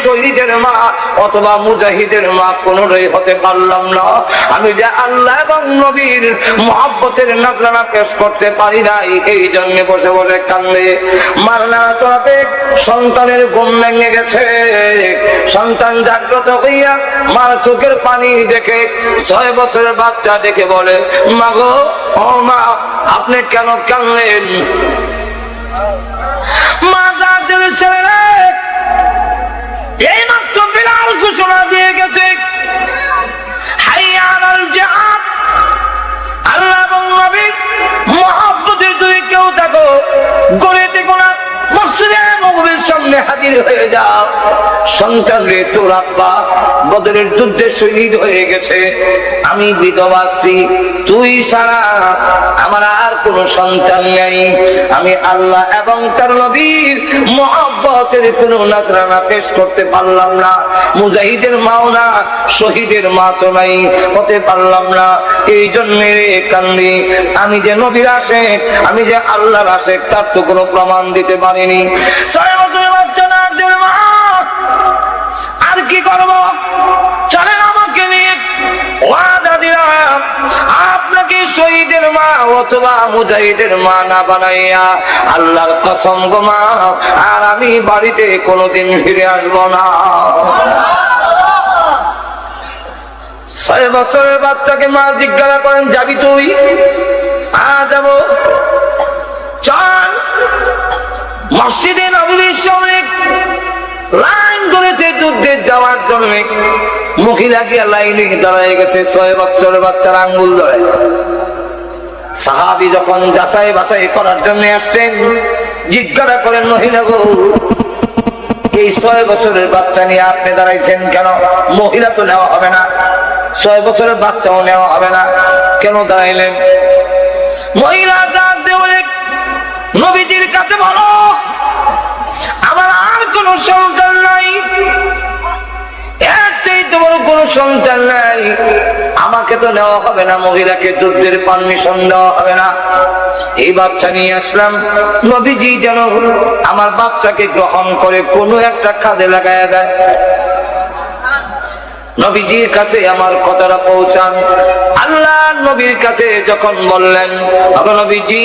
শহীদের মা অথবা মুজাহিদের মা কোনটাই হতে পারলাম না। আমি যে আল্লাহ এবং নবীর মহব্বতের নজরানা পেশ করতে পারি নাই, এই জন্য বসে বসে কান্দে। মারনা চলাতে সন্তানের ঘুম ভেঙে গেছে। সন্তান জাগ্রত হইয়া মার চোখের পানি দেখে 6 বছরের বাচ্চা দেখে বলে, মা গো, ও মা, আপনি কেন কাঁদলেন? মা দাঁতের ছেলে এই মাত্র বিরাট ঘোষণা দিয়ে গেছে, হাইয়া আলাল জিহাদ। আল্লাহ এবং নবীর মহব্বতের যদি কেউ থাকো, গড়িতে গোনা মসজিদে নববীর সামনে হাজির হয়ে যাও। সন্তান রে, তোর আব্বা বদরের যুদ্ধে শহীদ হয়ে গেছে, আমি বিধবা স্ত্রী, তুই ছাড়া আমার আর কোন সন্তান নেই। আমি আল্লাহ এবং তার নবীর মহব্বতের কোন নজরানা পেশ করতে পারলাম না। মুজাহিদের মাও না, শহীদের মা তো নাই, হতে পারলাম না। এই জন্য কান্দি। আমি যে নবীর আশেক, আমি যে আল্লাহর আশেক, তার তো কোনো প্রমাণ দিতে পারিনি। 6 বছরের বাচ্চা না, মা আর কি করবো, চলেন আমাকে নিয়ে। ওয়াদা দিলাম আপনাকে শহীদের মা অথবা মুজাহিদের মা না বানাইয়া, আল্লাহর কসম গো মা, আর আমি বাড়িতে কোনোদিন ফিরে আসবো না। 6 বছরের বাচ্চাকে মা জিজ্ঞাসা করেন, যাবি তুই? যাবো। চল। মসজিদে নববীর সামনে লাইন ধরেছে যুদ্ধে যাওয়ার জন্য। মহিলা গিয়ে লাইনে দাঁড়ায় গেছে 6 বছরের বাচ্চার আঙ্গুল ধরে। সাহাবী যখন যাচাই বাছাই করার জন্য আসছেন, জিজ্ঞাসা করেন, মহিলা গো, এই 6 বছরের বাচ্চা নিয়ে আপনি দাঁড়াইছেন কেন? মহিলা তো নেওয়া হবে না, 6 বছরের বাচ্চাও নেওয়া হবে না, কেন দাঁড়াইলেন? মহিলা ডাক দিয়ে বলে, নবীজির কাছে বলো আমার আর কোন সন্তান নাই, এর চাইতে বড় কোন সন্তান নাই, আমাকে তো নেওয়া হবে না, মহিলাকে যুদ্ধের পারমিশন দেওয়া হবে না। এই বাচ্চা নিয়ে আসলাম, নবীজি যেন আমার বাচ্চাকে গ্রহণ করে কোনো একটা কাজে লাগায়া দেয়। নবীজির কাছে আমার কথাটা পৌঁছান। আল্লাহ নবীর কাছে যখন বললেন, নবীজি,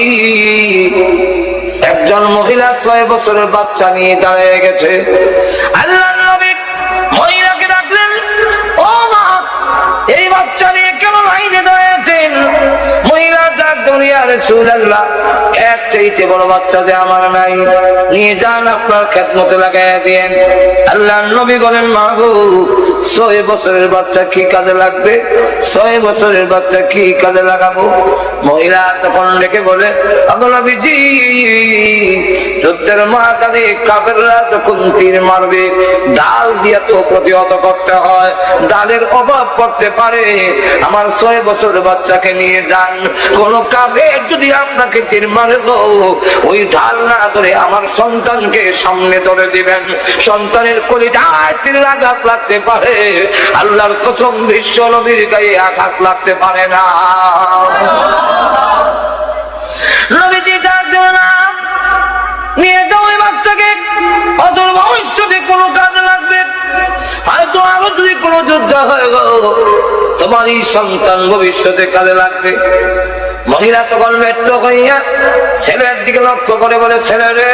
একজন মহিলা 6 বছরের বাচ্চা নিয়ে দাঁড়িয়ে গেছে। আল্লাহ নবী মহিলাকে ডাকলেন, ও মা, এই বাচ্চা নিয়ে কেন লাইনে দাঁড়িয়েছেন? মহিলা ডাক দিয়ে, ইয়া রাসূলুল্লাহ, এর চাইতে বড় বাচ্চা যে আমার নাই, নিয়ে যান আপনার খেদমতে লাগাইয়া দিয়েন। আল্লাহ নবী বলেন, মা গো, 6 বছরের বাচ্চা কি কাজে লাগবে? 6 বছরের বাচ্চা কি কাজে লাগাবো? মহিলা তখন ডেকে বলে, নবীজি, যুদ্ধের ময়দানে কাফেররা যখন তীর মারবে, ডাল দিয়ে তো প্রতিহত করতে হয়, ডালের অভাব পড়তে পারে। আমার 6 বছরের বাচ্চাকে নিয়ে যান, কোন কাফের যদি আপনাকে তীর মারে গো, ওই ঢাল না ধরে আমার সন্তানকে সামনে ধরে দিবেন। সন্তানের কলিজায় তীরের আঘাত লাগতে পারে, আল্লাহর কসম বিশ্ব নবীর গায়ে আঘাত লাগতে পারে না। নবীজি ডাক দেন, না, নিয়ে যাও এই বাচ্চাকে, অদূর ভবিষ্যতে কোনো কাজে লাগবে, হয়তো আরো যদি কোনো যুদ্ধ হয়ে গো, তোমার এই সন্তান ভবিষ্যতে কাজে লাগবে। মহিলা তখন ব্যর্থ হইয়া ছেলের দিকে লক্ষ্য করে বলে, ছেলে রে,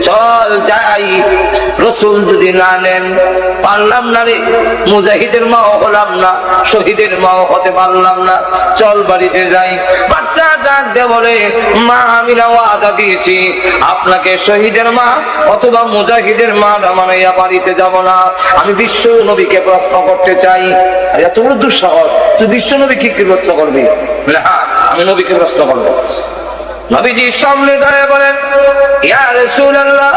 চল যাই, রাসূল যদি না নেন, পারলাম না রে, মুজাহিদের মাও হলাম না, শহীদের মাও হতে পারলাম না, চল বাড়িতে যাই। বাচ্চা ডাক দিয়ে বলে, মা, আমি না ওয়াদা দিয়েছি আপনাকে শহীদের মা অথবা মুজাহিদের মা বানাইয়া বাড়িতে যাব না, আমি বিশ্ব নবীকে প্রশ্ন করতে চাই। আর এত বড় দুঃসাহস, তুই বিশ্ব নবীকে কি প্রশ্ন করবি? হ্যাঁ, আমি নবীকে প্রশ্ন করবো। নবীজির সামনে দাঁড়িয়ে বলেন, ইয়া রাসূলুল্লাহ,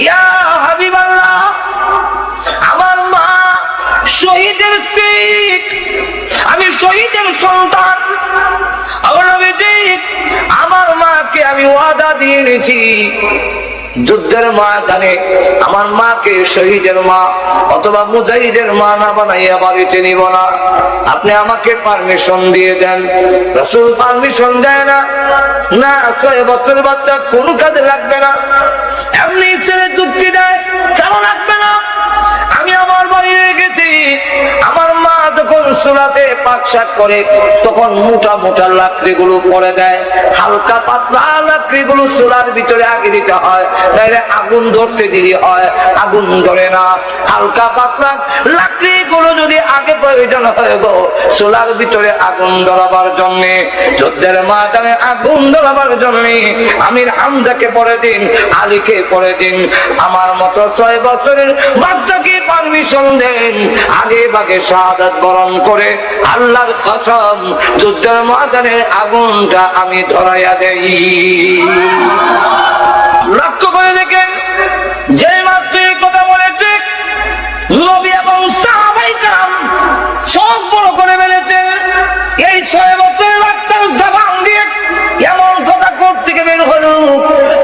ইয়া হাবিবাল্লাহ, আমার মা শহীদের স্ত্রী, আমি শহীদের সন্তান। আমার মাকে আমি ওয়াদা দিয়ে নিয়েছি, যুদ্ধের ময়দানে আমার মাকে শহীদের মা অথবা মুজাহিদের মা না বানাইয়া বাড়িতে নিব না, আপনি আমাকে পারমিশন দিয়ে দেন। রাসূল পারমিশন দেয় না, না 6 বছরের বাচ্চা কোন কাজে লাগবে না। এমনি ছেলে যুক্তি দেয়, কেন লাগবে না? আমি আমার বাড়ি গেছি, আমার মা যখন চুলাতে পাক শাক করে তখন মোটা মোটা লাকড়িগুলো পরে দেয়, হালকা পাতলা লাকড়িগুলো চুলার ভিতরে আগে দিতে হয়, নাইলে আগুন ধরতে দেরি হয়, আগুন ধরে না। হালকা পাতলা লাকড়িগুলো যদি আগে প্রয়োজন হয় গো চুলার ভিতরে আগুন ধরাবার জন্য, যুদ্ধের ময়দানে আগুন ধরাবার জন্য আমির হামজাকে পরে দিন, আলীকে পরে দিন। আমার মতো 6 বছরের বাচ্চাকে পারমিশন দেন, আগে ভাগে শাহাদাত বরণ করে আল্লাহর কসম যুদ্ধের ময়দানে আগুনটা আমি ধরাইয়া দেই। লক্ষ্য করে দেখেন, যে মাত্র এই কথা বলেছে নবী এবং সাহাবায়ে কেরাম চোখ বড় করে ফেলেছেন। এই 6 বছরের বাচ্চার জবান দিয়ে এমন কথা করতে বের হলো,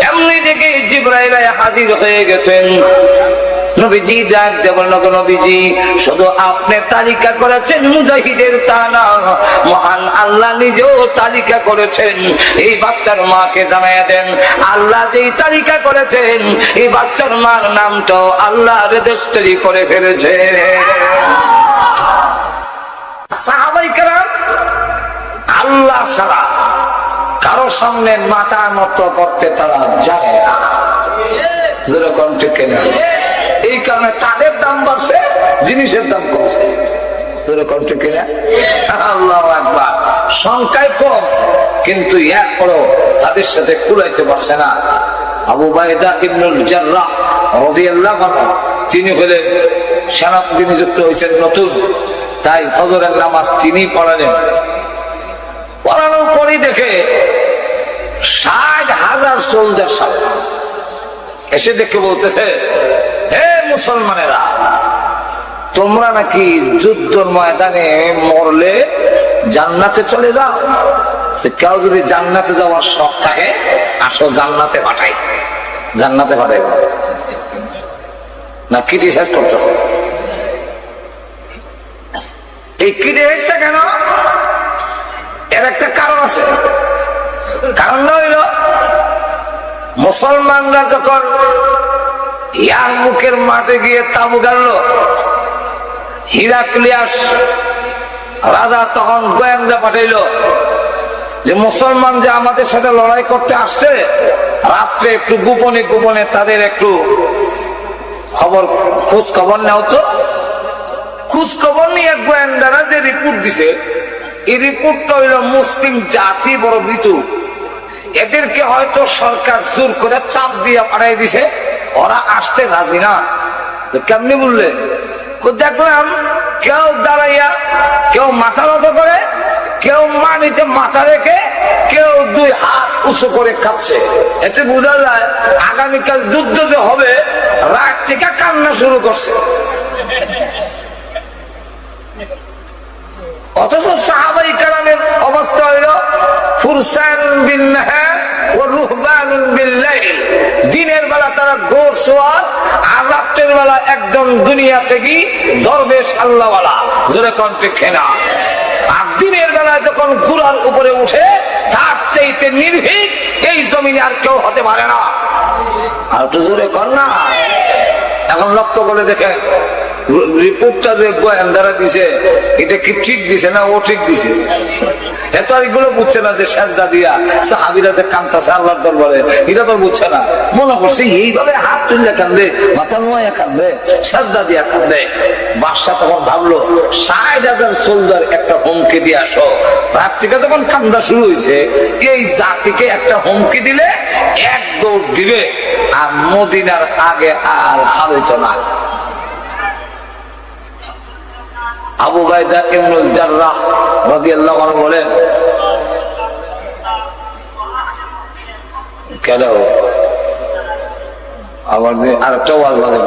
এমনি দেখে জিবরাইল হাজির হয়ে গেছেন। নবীজি ডাক দেব, নবীজি শুধু আপনি তালিকা করেছেন মুজাহিদের, তা না, মহান আল্লাহ নিজেও তালিকা করেছেন। এই বাচ্চার মাকে জানাইয়া দেন, আল্লাহ যেই তালিকা করেছেন এই বাচ্চার মার নামটাও আল্লাহ রেজিস্ট্রি করে ফেলেছে। সাহাবায়ে কেরাম আল্লাহ ছাড়া কারো সামনে মাথা নত করতে তারা যায় না, যেরকম ঠিক না। এই কারণে তাদের দাম বাড়ছে, জিনিসের দাম কমছে, যেরকম ঠিক না। আল্লাহু আকবার। সংখ্যায় কম কিন্তু এরপরও তাদের সাথে কুলাইতে পারছে না। আবু উবাইদা ইবনুল জাররাহ রাদিয়াল্লাহু আনহু তিনি হলেন সেনাপতি নিযুক্ত হয়েছেন নতুন, তাই ফজরের নামাজ তিনি পড়ালেন। পড়ানোর পরই দেখে 60,000 সোলজার সামনে এসে দেখে বলতেছে, হে মুসলমানেরা, তোমরা নাকি যুদ্ধের ময়দানে মরলে জান্নাতে চলে যাও, কেউ যদি জান্নাতে যাওয়ার শখ থাকে আসো জান্নাতে পাঠাই। জান্নাতে পাঠাই না কিটি শেষ করতেছে। এই কিটি শেষটা কেন? এর একটা কারণ আছে। কারণটা হইল মুসলমানরা যখন ইয়ারমুকের মাঠে গিয়ে তাবু গাড়ল, হিরাক্লিয়াস রাজা তখন গোয়েন্দা পাঠাইল যে মুসলমান যে আমাদের সাথে লড়াই করতে আসছে, রাত্রে একটু গোপনে গোপনে তাদের একটু খোঁজ খবর নেও তো। খোঁজ খবর নিয়ে গোয়েন্দারা যে রিপোর্ট দিছে, এই রিপোর্টটা হইল মুসলিম জাতি বড় ভীতু, এদেরকে হয়তো সরকার জোর করে চাপ দিয়ে পাঠাই দিছে, ওরা আসতে রাজি না। কেমনি বললে? দেখলাম কেউ দাঁড়াইয়া, কেউ মাথা নত করে, কেউ মাটিতে মাথা রেখে, কেউ 2 হাত উঁচু করে খাচ্ছে। এতে বোঝা যায় আগামীকাল যুদ্ধ যে হবে, রাত থেকে কান্না শুরু করছে। অথচ সাহাবায়ে কেরামের অবস্থা হইল ফুরসান বিন নাহার ওয়া রুহবানুন বিল লাইল। দিনের বেলা তারা গোর সোয়ার, আর রাতের বেলা একদম দুনিয়া থেকে দরবেশ আল্লাহওয়ালা, যেরকম ঠিক না। আর দিনের বেলা যখন ঘোড়ার উপরে উঠে তার চাইতে নির্ভীক এই জমিনে আর কেউ হতে পারে না। আর তো জোরে কর না। এখন লক্ষ্য করে দেখেন রিপোর্টটা যে গোয়েন্দারা দিছে, এটা কি ঠিক দিছে না ও ঠিক দিছে? এত এগুলো বুঝছে না যে সেজদা দিয়া সাহাবীরা যে কাঁদতেছে আল্লাহর দরবারে, এটা তো বুঝছে না। মনে করছে এইভাবে হাত তুললে কান্দে, মাথা নোয়া কান্দে, সেজদা দিয়া কান্দে। বাদশা তখন ভাবলো 60,000 সোলজার একটা হুমকি দিয়ে আসো। রাত থেকে যখন কান্দা শুরু হয়েছে, এই জাতিকে একটা হুমকি দিলে এক দৌড় দিবে, আর মদিনার আগে আর খালিত না। আবু উবাইদা ইবনুল জাররাহ রাদিয়াল্লাহু আনহু বলেন, কেন আবার আরেকটা ওয়াজ বাজে।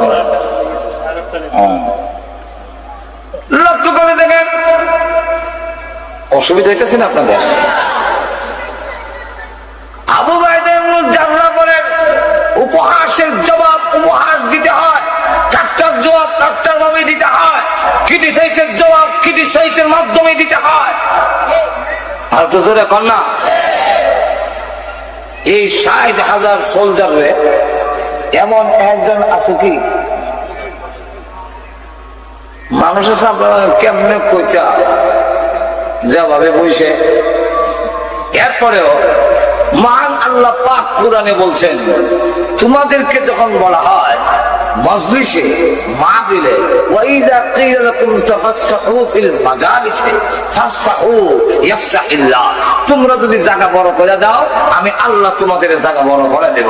লক্ষ্য করে দেখেন, অসুবিধা হইতেছে না আপনাদের? আবু উবাইদা ইবনুল জাররাহ বলেন, উপহাসের মাধ্যমে দিতে হয়। আর তো জোরে কন্যা, এই 60,000 সোলজারে এমন একজন আছে কি মানুষের সামনে কেমনে কইতা যেভাবে বইছে। এরপরেও মহান আল্লাহ পাক কোরআনে বলছেন, তোমাদেরকে যখন বলা হয় মজলিসে মাহফিলে, ওয়াইদা কিলা লাকুম তাফাসসাহু ফিল মাজালিসি ফাফসাহু ইয়াফসাহিল্লাহ, তোমরা যদি জায়গা বড় করে দাও আমি আল্লাহ তোমাদের জায়গা বড় করে দেব।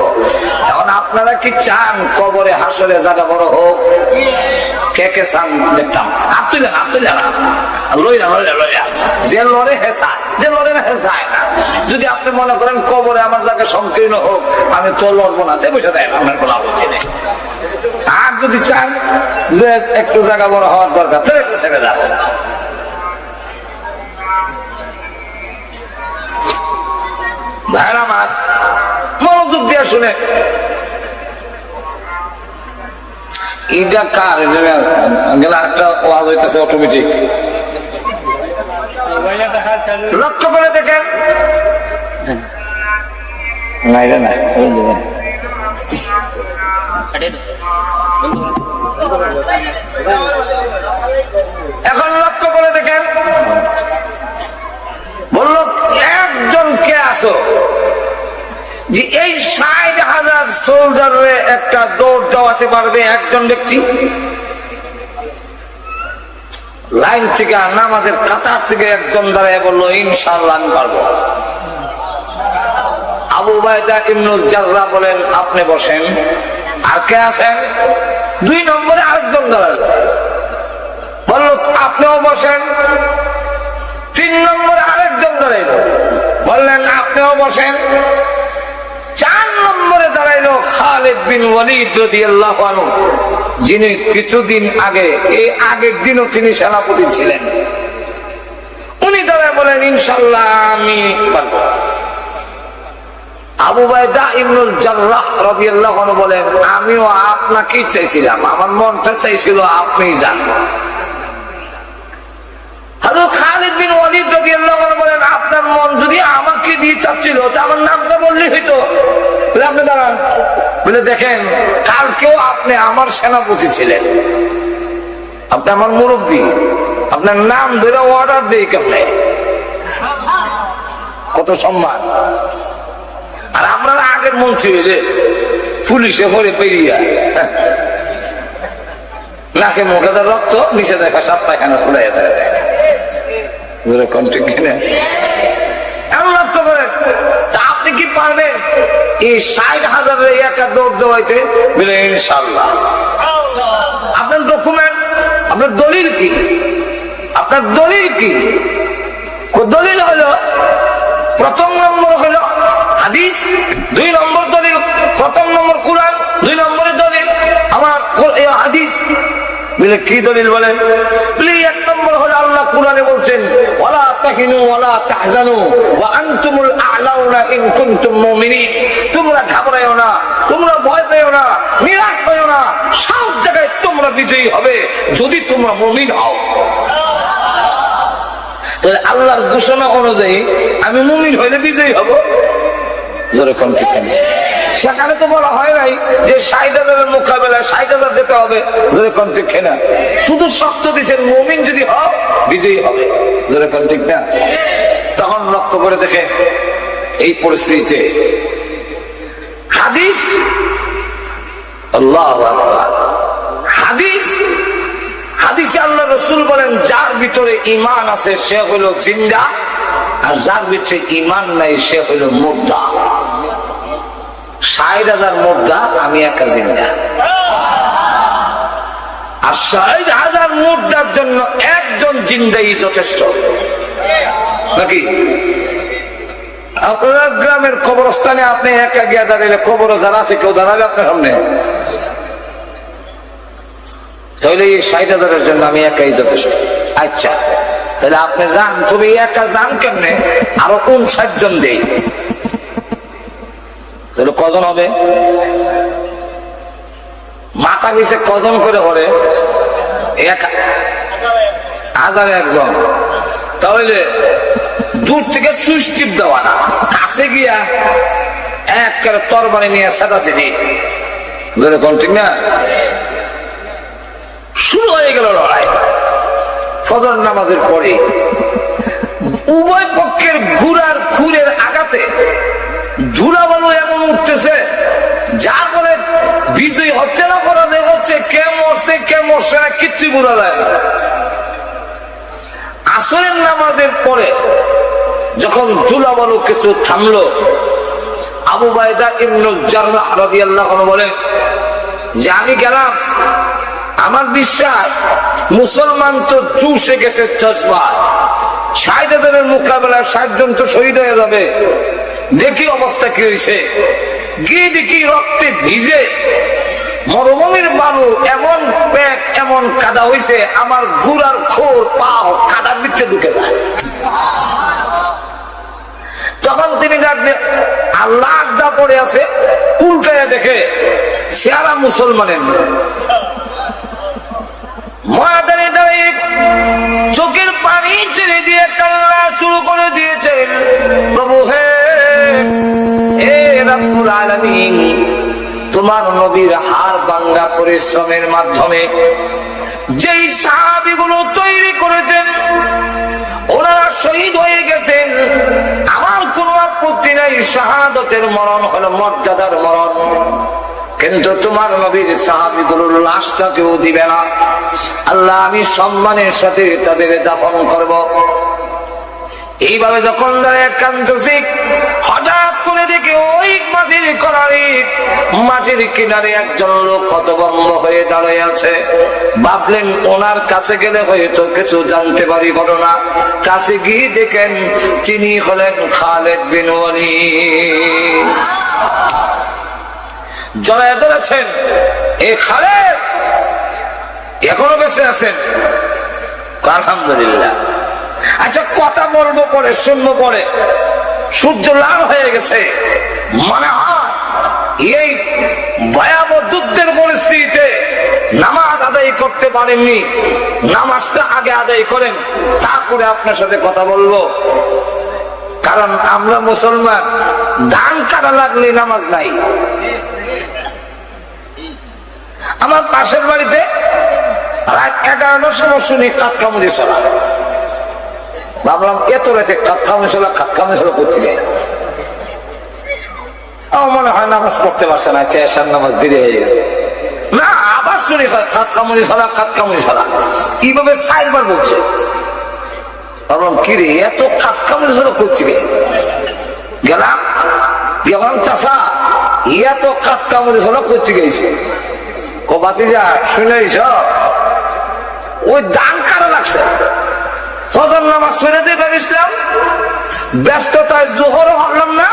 এখন আপনারা কি চান কবরে হাসরে জায়গা বড় হোক? কে কে চান দেখতাম? আব্দুল্লাহ লইরা যে লড়ে হেসায়, যে লড়ে না হেসায় না। যদি আপনি মনে করেন কবরে আমার জায়গা সংকীর্ণ হোক, আমি তো লড়বো না, তে বসে দেয় আপনার কোনো আপত্তি নেই। আর যদি চান যে একটু জায়গা বড় হওয়ার দরকার, তো একটু ছেড়ে যাবে। ভাইরা আমার মনোযোগ দিয়ে শুনে, এটা কার গেলা একটা ওয়াজ হইতেছে অটোমেটিক, লক্ষ্য করে দেখেন। না এটা না, এখন লক্ষ্য করে দেখেন, বলল একজন কে আছো যে এই 60,000 সোলজারে একটা দৌড় দেওয়াতে পারবে? একজন ব্যক্তি লাইন থেকে নামাজের কাতার থেকে একজন দাঁড়ায় বললো, ইনশাআল্লাহ আমি পারবো। আবু উবাইদা ইবনুল জাররাহ বলেন, আপনি বসেন। আর কে আছেন? 2 নম্বরে আরেকজন দাঁড়ালো, বললো আপনিও বসেন। 3 নম্বরে আরেকজন দাঁড়াইল, বললেন আপনিও বসেন। 4 নম্বরে দাঁড়াইল খালিদ বিন ওয়ালিদ রাদিয়াল্লাহু আনহু, যিনি কিছুদিন আগে, এই আগের দিনও তিনি সেনাপতি ছিলেন। উনি দাঁড়ায় বলেন, ইনশাআল্লাহ আমি পারবো। আবু উবাইদা ইবনুল জাররাহ রাদিয়াল্লাহু আনহু বলেন, আমিও আপনাকেই চাইছিলাম, আমার মনটা চাইছিল আপনিই যান। হযরত খালিদ বিন ওয়ালিদ রাদিয়াল্লাহু আনহু বলেন, আপনার মন যদি আমাকে দিয়ে চাচ্ছিল তা আমার নামটা বললেই হইতো। বলে আপনি দাঁড়ান। বলে দেখেন, কালকেও আপনি আমার সেনাপতি ছিলেন, আপনি আমার মুরব্বী, আপনার নাম ধরে অর্ডার দিই কেমনে? কত সম্মান। আর আমরা আগের মন্ত্রী হইলে পুলিশে ভরে পেরিয়া নাকে মুখে রক্ত, নিচে দেখা সাপ পায়খানা চলে গেছে। আপনি কি পারবেন এই 60,000 একা দৌড় দেওয়াইতে? বলে ইনশাআল্লাহ। আপনার ডকুমেন্ট, আপনার দলিল কি? আপনার দলিল কি? দলিল হলো, প্রথম নম্বর হলো হাদিস, 2 নম্বর দলিল, প্রথম নম্বর কুরআন, 2 নম্বরে দলিল আমার হাদিস। বলে কি দলিল? বলেন। 1 নম্বর হলো আল্লাহ কুরআনে বলছেন, ওয়ালা তাহিনু ওয়ালা তাহজানু ওয়া আনতুমুল আ'লাউনা ইন কুনতুম মুমিনিন। তোমরা ঘাবড়ায়ো না, তোমরা ভয় পেও না, নিরাশ হয়ো না, সব জায়গায় তোমরা বিজয়ী হবে যদি তোমরা মুমিন হও। তাহলে আল্লাহর ঘোষণা অনুযায়ী আমি মুমিন হইলে বিজয়ী হব। যেরকম ঠিক না, সেখানে তো বলা হয় নাই যে 60,000 মোকাবেলায় 60,000 যেতে হবে। যেরকম ঠিক না, শুধু শর্ত দিচ্ছেন মুমিন যদি হও বিজয়ী হবে। যেরকম ঠিক না। তখন লক্ষ্য করে দেখে এই পরিস্থিতিতে হাদিস, আল্লাহু আকবার, হাদিসে আল্লাহ রাসূল বলেন, যার ভিতরে ঈমান আছে সে হলো জিন্দা, আর যার ভিতরে ঈমান নাই সে হলো মুর্দা। 60,000 মুর্দা, আমি একা জিন্দা। আর 60,000 মুর্দার জন্য একজন জিন্দাই যথেষ্ট নাকি? আপনার গ্রামের কবরস্থানে আপনি একা গিয়া দাঁড়াইলে কবর যারা আছে কেউ দাঁড়াবে আপনার সামনে? তাহলে এই 60,000-এর জন্য আমি একাই যথেষ্ট। আচ্ছা, তাহলে আপনি যান, তবে একা যান কেমনে? আরো 59 জন দেই, তাহলে কজন হবে? মাথা পিছে কজন করে পড়ে? 1001 জন। তাহলে দূর থেকে সুইচ টিপ দেওয়া না, কাছে গিয়া এক তরবারি নিয়ে সাদাসিদি ধরে কোন ঠিক না। শুরু হয়ে গেল লড়াই। ফজর নামাজের পরে উভয় পক্ষের ঘুরার খুরের আঘাতে ধুলাবালু এমন উঠতেছে, যা করে বিজয়ী হচ্ছে না পরাজয় হচ্ছে, কে মরছে না কিচ্ছু বোঝা যায় না। আসরের নামাজের পরে যখন ধুলাবালু কিছু থামলো, আবু বাইদা ইবনে জাররাহ রাদিয়াল্লাহু আনহু বলেন যে আমি গেলাম, আমার বিশ্বাস মুসলমান তো চুষে গেছে চশমা, ৬০,০০০-এর মোকাবেলায় ৬০ জন তো শহীদ হয়ে যাবে। দেখি অবস্থা কি হয়েছে, গিয়ে দেখি রক্তে ভিজে মরুভূমির বালু এমন প্যাক এমন কাদা হয়েছে, আমার ঘুরার খোর পাও কাদার নিচে ঢুকে যায়। তখন তিনি ডাকলেন, আল্লাহ যা পড়ে আছে উল্টায় দেখে সারা মুসলমানের ময়দানে দাঁড়িয়ে চোখের পানি ছেড়ে দিয়ে কান্না শুরু করে দিয়েছেন, প্রভু হে রব্বুল আলামিন, তোমার নবীর হাড় ভাঙা পরিশ্রমের মাধ্যমে যেই সাহাবীগুলো তৈরি করেছেন ওনারা শহীদ হয়ে গেছেন, আমার কোনো আপত্তি নাই, শাহাদাতের মরণ হলো মর্যাদার মরণ, কিন্তু তোমার নবীর সাহাবীগুলোর লাশটা কেউ দিবে না। আল্লাহ আমি সম্মানের সাথে তাদের দাফন করব। এইভাবে যখন কান্দছি, হঠাৎ করে দেখে ওই মাটির কিনারে একজন লোক হতভম্ব হয়ে দাঁড়িয়ে আছে। ভাবলেন ওনার কাছে গেলে হয়তো কিছু জানতে পারি ঘটনা। কাছে গিয়ে দেখেন তিনি হলেন খালেদ বিন ওয়ালিদ। জড়ায় ধরেছেন, এ খালেদ এখনো বেঁচে আছেন? আলহামদুলিল্লাহ। আচ্ছা কথা বলবো পরে, শুনবো পরে। সূর্য লাল হয়ে গেছে, মনে হয় এই ভয়াবহ যুদ্ধের পরিস্থিতিতে নামাজ আদায় করতে পারেননি, নামাজটা আগে আদায় করেন, তারপরে আপনার সাথে কথা বলবো। কারণ আমরা মুসলমান, ধান কাটা লাগলে নামাজ নাই। আমার পাশের বাড়িতে রাত 11টার সময় শুনি কাতকামুড়ি চলা। ভাবলাম এত রাতে কাতকামুড়ি চলা করছি মনে হয় নামাজ পড়তে পারছে না, এশার নামাজ দেরি হয়ে গেছে। না, আবার শুনি কাতকামুড়ি চলা এইভাবে 4 বার বলছে। ভাবলাম কি রে, এত কাতকামুড়ি চলা করছি রে। গেলাম চাষা, এত কাতকামুড়ি চলা করছি গেছে। কবাতি যা শুনেছ, ওই দান কারা লাগছে। ফজর নামাজ শুনে যে ভেবেছিলাম, ব্যস্ততায় জোহরও হলাম না,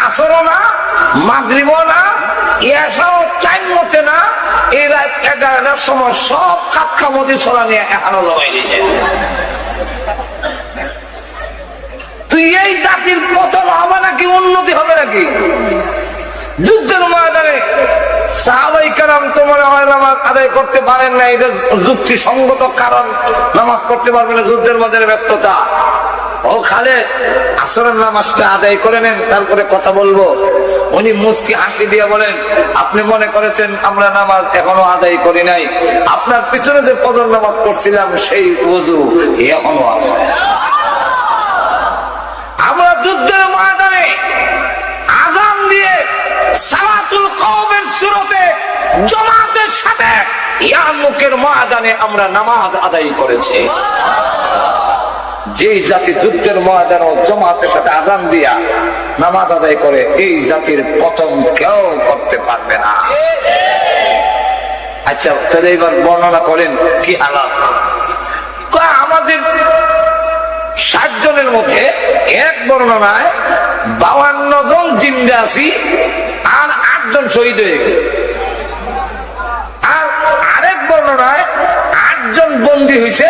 আসরও না, মাগরিবও না, এসাও টাইম মতে না। এই রাত 11টার সময় সব কাতকামুড়ি চলা নিয়ে এখনো জমাই দিয়েছে। তুই এই জাতির পতন হবে নাকি উন্নতি হবে নাকি? যুদ্ধের ময়দানে সাহাবাই কেরাম তো মনে হয় নামাজ আদায় করতে পারেন না, এটা যুক্তিসঙ্গত কারণ। নামাজ পড়তে পারবে না, যুদ্ধের মধ্যে ব্যস্ততা। ও খালেদ, আসরের নামাজটা আদায় করে নেন, তারপরে কথা বলবো। উনি মুস্কি হাসি দিয়ে বলেন, আপনি মনে করেছেন আমরা নামাজ এখনো আদায় করি নাই? আপনার পিছনে যে ফজর নামাজ পড়ছিলাম সেই ওযু এখনো আছে। আমরা যুদ্ধের ময়দানে আযান দিয়ে সালাতুল কওমের সুরতে জামাতের সাথে ইয়ারমুকের ময়দানে আমরা নামাজ আদায় করেছি। যে জাতি যুদ্ধের ময়দানে জামাতের সাথে আযান দিয়া নামাজ আদায় করে, এই জাতির পতন কেউ করতে পারবে না। আচ্ছা তাহলে এবার বর্ণনা করেন কি হালাত। আমাদের 60 জনের মধ্যে এক বর্ণনায় 52 জন জিন্দা আছি, আর 8 জন শহীদ হয়ে গেছে। আর আরেক বর্ণনায় 8 জন বন্দী হয়েছে,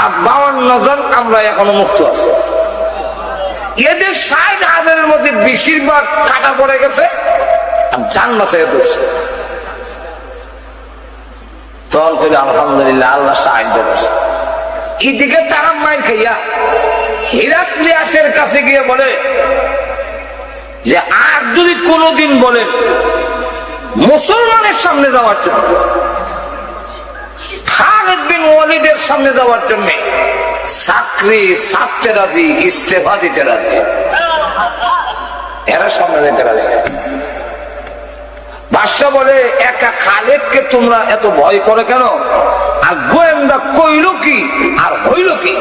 আর 52 জন আমরা এখনো মুক্ত আছি। এদের 60,000-এর মধ্যে বেশিরভাগ কাটা পড়ে গেছে, আর জান বাঁচাইয়া ধরছে। তখন করে আলহামদুলিল্লাহ, আল্লাহ সাহায্য করছে। এদিকে তারা মাইর খাইয়া হিরাক্লিয়াসের কাছে গিয়ে বলে যে আর যদি কোনোদিন বলেন মুসলমানের সামনে যাওয়ার জন্য, খালিদ বিন ওয়ালিদের সামনে যাওয়ার জন্য চাকরি ছাড়তে রাজি, ইস্তেফা দিতে রাজি, এরা সামনে যেতে রাজি। বাদশাহ বলে একা খালিদকে তোমরা এত ভয় করে কেন? আর গোয়েন্দা কইল কি আর হইল কি?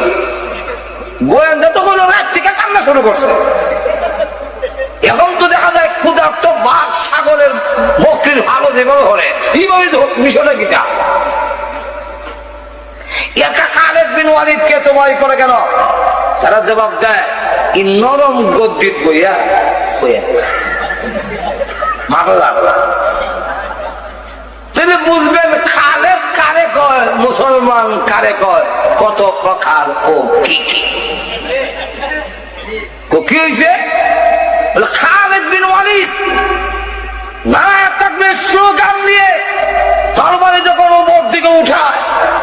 গোয়েন্দা তো বলল রাত থেকে কান্না শুরু করছে। এখন তো দেখা যায় ক্ষুধার্ত বাঘ ছাগলের বকরির ভালো যেভাবে হলে এইভাবে বিষয়টা কিটা। একা খালিদ বিন ওয়ালিদকে এত ভয় করে কেন? তারা জবাব দেয় এই নরম গদ্দিত বইয়া বইয়া মাথা যাবে। তিনি বুঝবেন খালেদ কারে কয়, মুসলমান কারে কয়, কত প্রকার ও কি কি। কি হয়েছে? খালিদ বিন ওয়ালিদ নারায় থাকবে স্লোগান দিয়ে তরবারি যখন উপর দিকে উঠায়,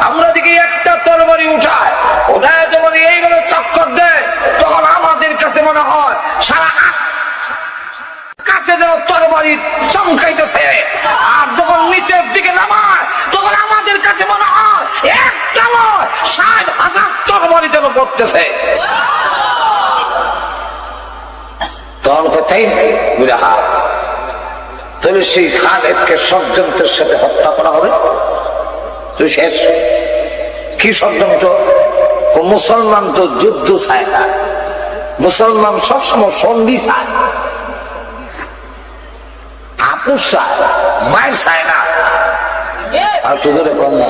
আমরা দিকে একটা তরবারি উঠায়, ওটায় যখন এইগুলো চক্কর দেয় তখন আমাদের কাছে মনে হয় সারা কাছে যেন তরবারি চমকাইতেছে। আর যখন নিচের দিকে নামায় তখন আমাদের কাছে মনে হয় একটা নয় ৬০,০০০ তরবারি যেন পড়তেছে। তখন কোথায় বলে হা তাহলে সেই খালিদকে ষড়যন্ত্রের সাথে হত্যা করা হবে। তুই শেষ কি ষড়যন্ত্র? মুসলমান তো যুদ্ধ চায় না, মুসলমান সবসময় সন্ধি চায়, আপুস চায়, মায়ের চায় না। আর তোদের কম না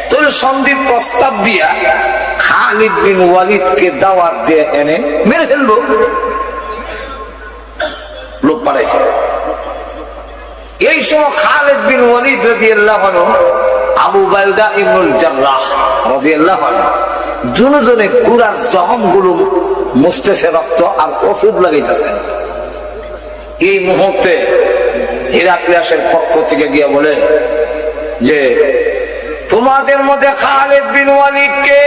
তোর সন্ধির প্রস্তাব দিয়া খালিদ বিন ওয়ালিদকে দাওয়াত দিয়ে এনে মেরে ফেলবো। লোক পাঠাইছে। এই সময় খালিদ বিন ওয়ালিদ রাদিয়াল্লাহু আনহু আবু উবাইদা ইবনুল জাররাহ রাদিয়াল্লাহু আনহু দুজনে কুরার জখমগুলো মুছতেছে, রক্ত আর ওষুধ লাগাইতেছে। এই মুহূর্তে হিরাক্লিয়াসের পক্ষ থেকে গিয়ে বলে যে তোমাদের মধ্যে খালিদ বিন ওয়ালিদকে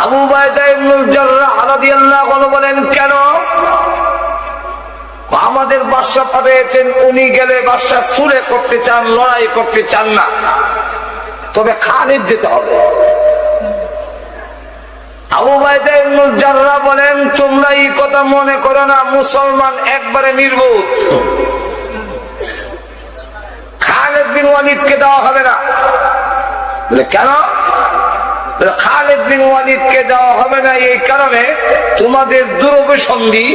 আবু উবাইদা ইবনুল জাররাহ রাদিয়াল্লাহু আনহু বলেন কেন? আমাদের বাদশা পাঠিয়েছেন, উনি গেলে বাদশা সুরে করতে চান, লড়াই করতে চান না, তবে খালিদ যেতে হবে। আবু উবাইদা ইবনুল জাররাহ বলেন তোমরা এই কথা মনে করো না, মুসলমান একবারে নির্বোধ, খালিদ বিন ওয়ালিদকে দেওয়া হবে না। বলে কেন? খালিদ বিন ওয়ালিদকে দেওয়া হবে না এই কারণে তোমাদের দুরভিসন্ধি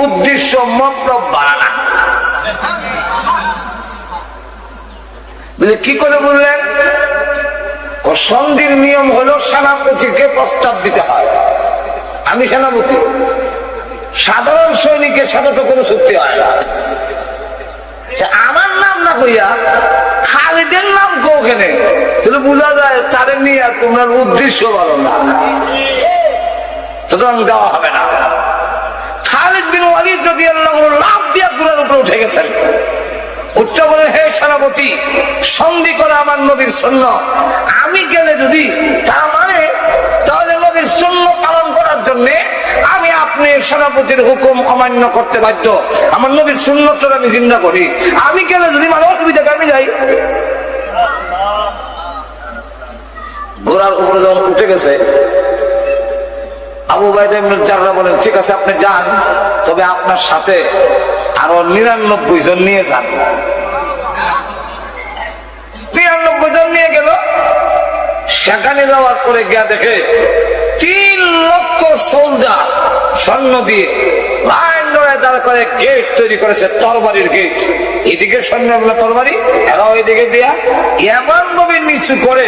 উদ্দেশ্য মতলব বাড়ানা। বলে কি করে বললেন? সন্ধির নিয়ম হলো সেনাপতিকে প্রস্তাব দিতে হয়। আমি সেনাপতি, সাধারণ সৈনিকের সাথে তো কোনো চুক্তি হয় না। আমার নাম না কইয়া খালিদের নাম কোখানে, তাহলে বোঝা যায় তাদের নিয়ে তোমার উদ্দেশ্য ভালো না, সুতরাং দেওয়া হবে না। খালিদ বিন ওয়ালিদ রাদিয়াল্লাহু আনহু লাফ দিয়ে ঘোড়ার উপরে উঠে গেছেন। উচ্চ বলে হে সেনাপতি, সন্ধি করে আমার নবীর সুন্নাত, আমি গেলে যদি তার মানে তাহলে নবীর সুন্নাত পালন করার জন্য আমি আপনি সেনাপতির হুকুম অমান্য করতে বাধ্য। আমার নবীর সুন্নাতটা আমি জিন্দা করি, আমি গেলে যদি মানে অসুবিধা আমি যাই। ঘোড়ার উপরে যখন উঠে গেছে আবু উবাইদা ইবনুল জাররাহ বলেন ঠিক আছে আপনি যান, তবে আপনার সাথে আরো ৯৯ জন নিয়ে যান। ৯৯ জন নিয়ে গেল। সেখানে যাওয়ার পরে গিয়া দেখে ৩ লক্ষ সোলজার স্বর্ণ দিয়ে লাইন ধরে দাঁড় করে গেট তৈরি করেছে, তরবারির গেট। এদিকে সৈন্যগুলো তরবারি, এরাও এদিকে দিয়া এমন ভাবে নিচু করে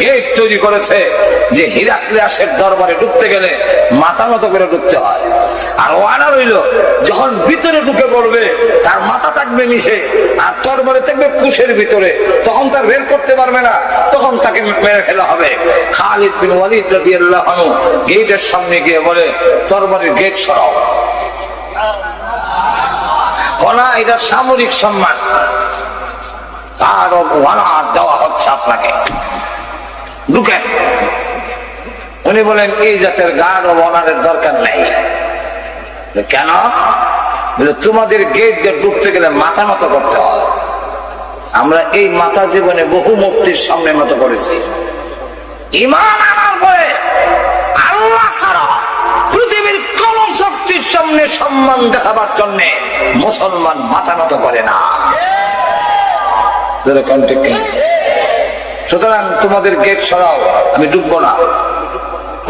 গেট তৈরি করেছে যে হিরাক্লিয়াসের দরবারে ঢুকতে গেলে মাথা মতো করে ঢুকতে হয়। আর ওয়ার্ডার হইল যখন ভিতরে ঢুকে পড়বে তার মাথা থাকবে নিচে আর তরবারি থাকবে কুশের ভিতরে, তখন তার বের করতে পারবে না, তখন তাকে মেরে ফেলা হবে। খালিদ বিন ওয়ালিদ রাদিয়াল্লাহু আনহু গেটের সামনে গিয়ে বলে তরবারির গেট সরাও। কনা এটা সামরিক সম্মান, তার ওয়ানার দেওয়া হচ্ছে আপনাকে। ঢুকেন। উনি বলেন এই জাতের গার্ড ও অনারের দরকার নাই। কেন? তোমাদের গেট দিয়ে ঢুকতে গেলে মাথা নত করতে হয়। আমরা এই মাথা জীবনে বহু মূর্তির সামনে নত করেছি। ঈমান আনার পরে আল্লাহ ছাড়া পৃথিবীর কোন শক্তির সামনে সম্মান দেখাবার জন্য মুসলমান মাথা নত করে না। সুতরাং তোমাদের গেট সরাও, আমি ঢুকবো না।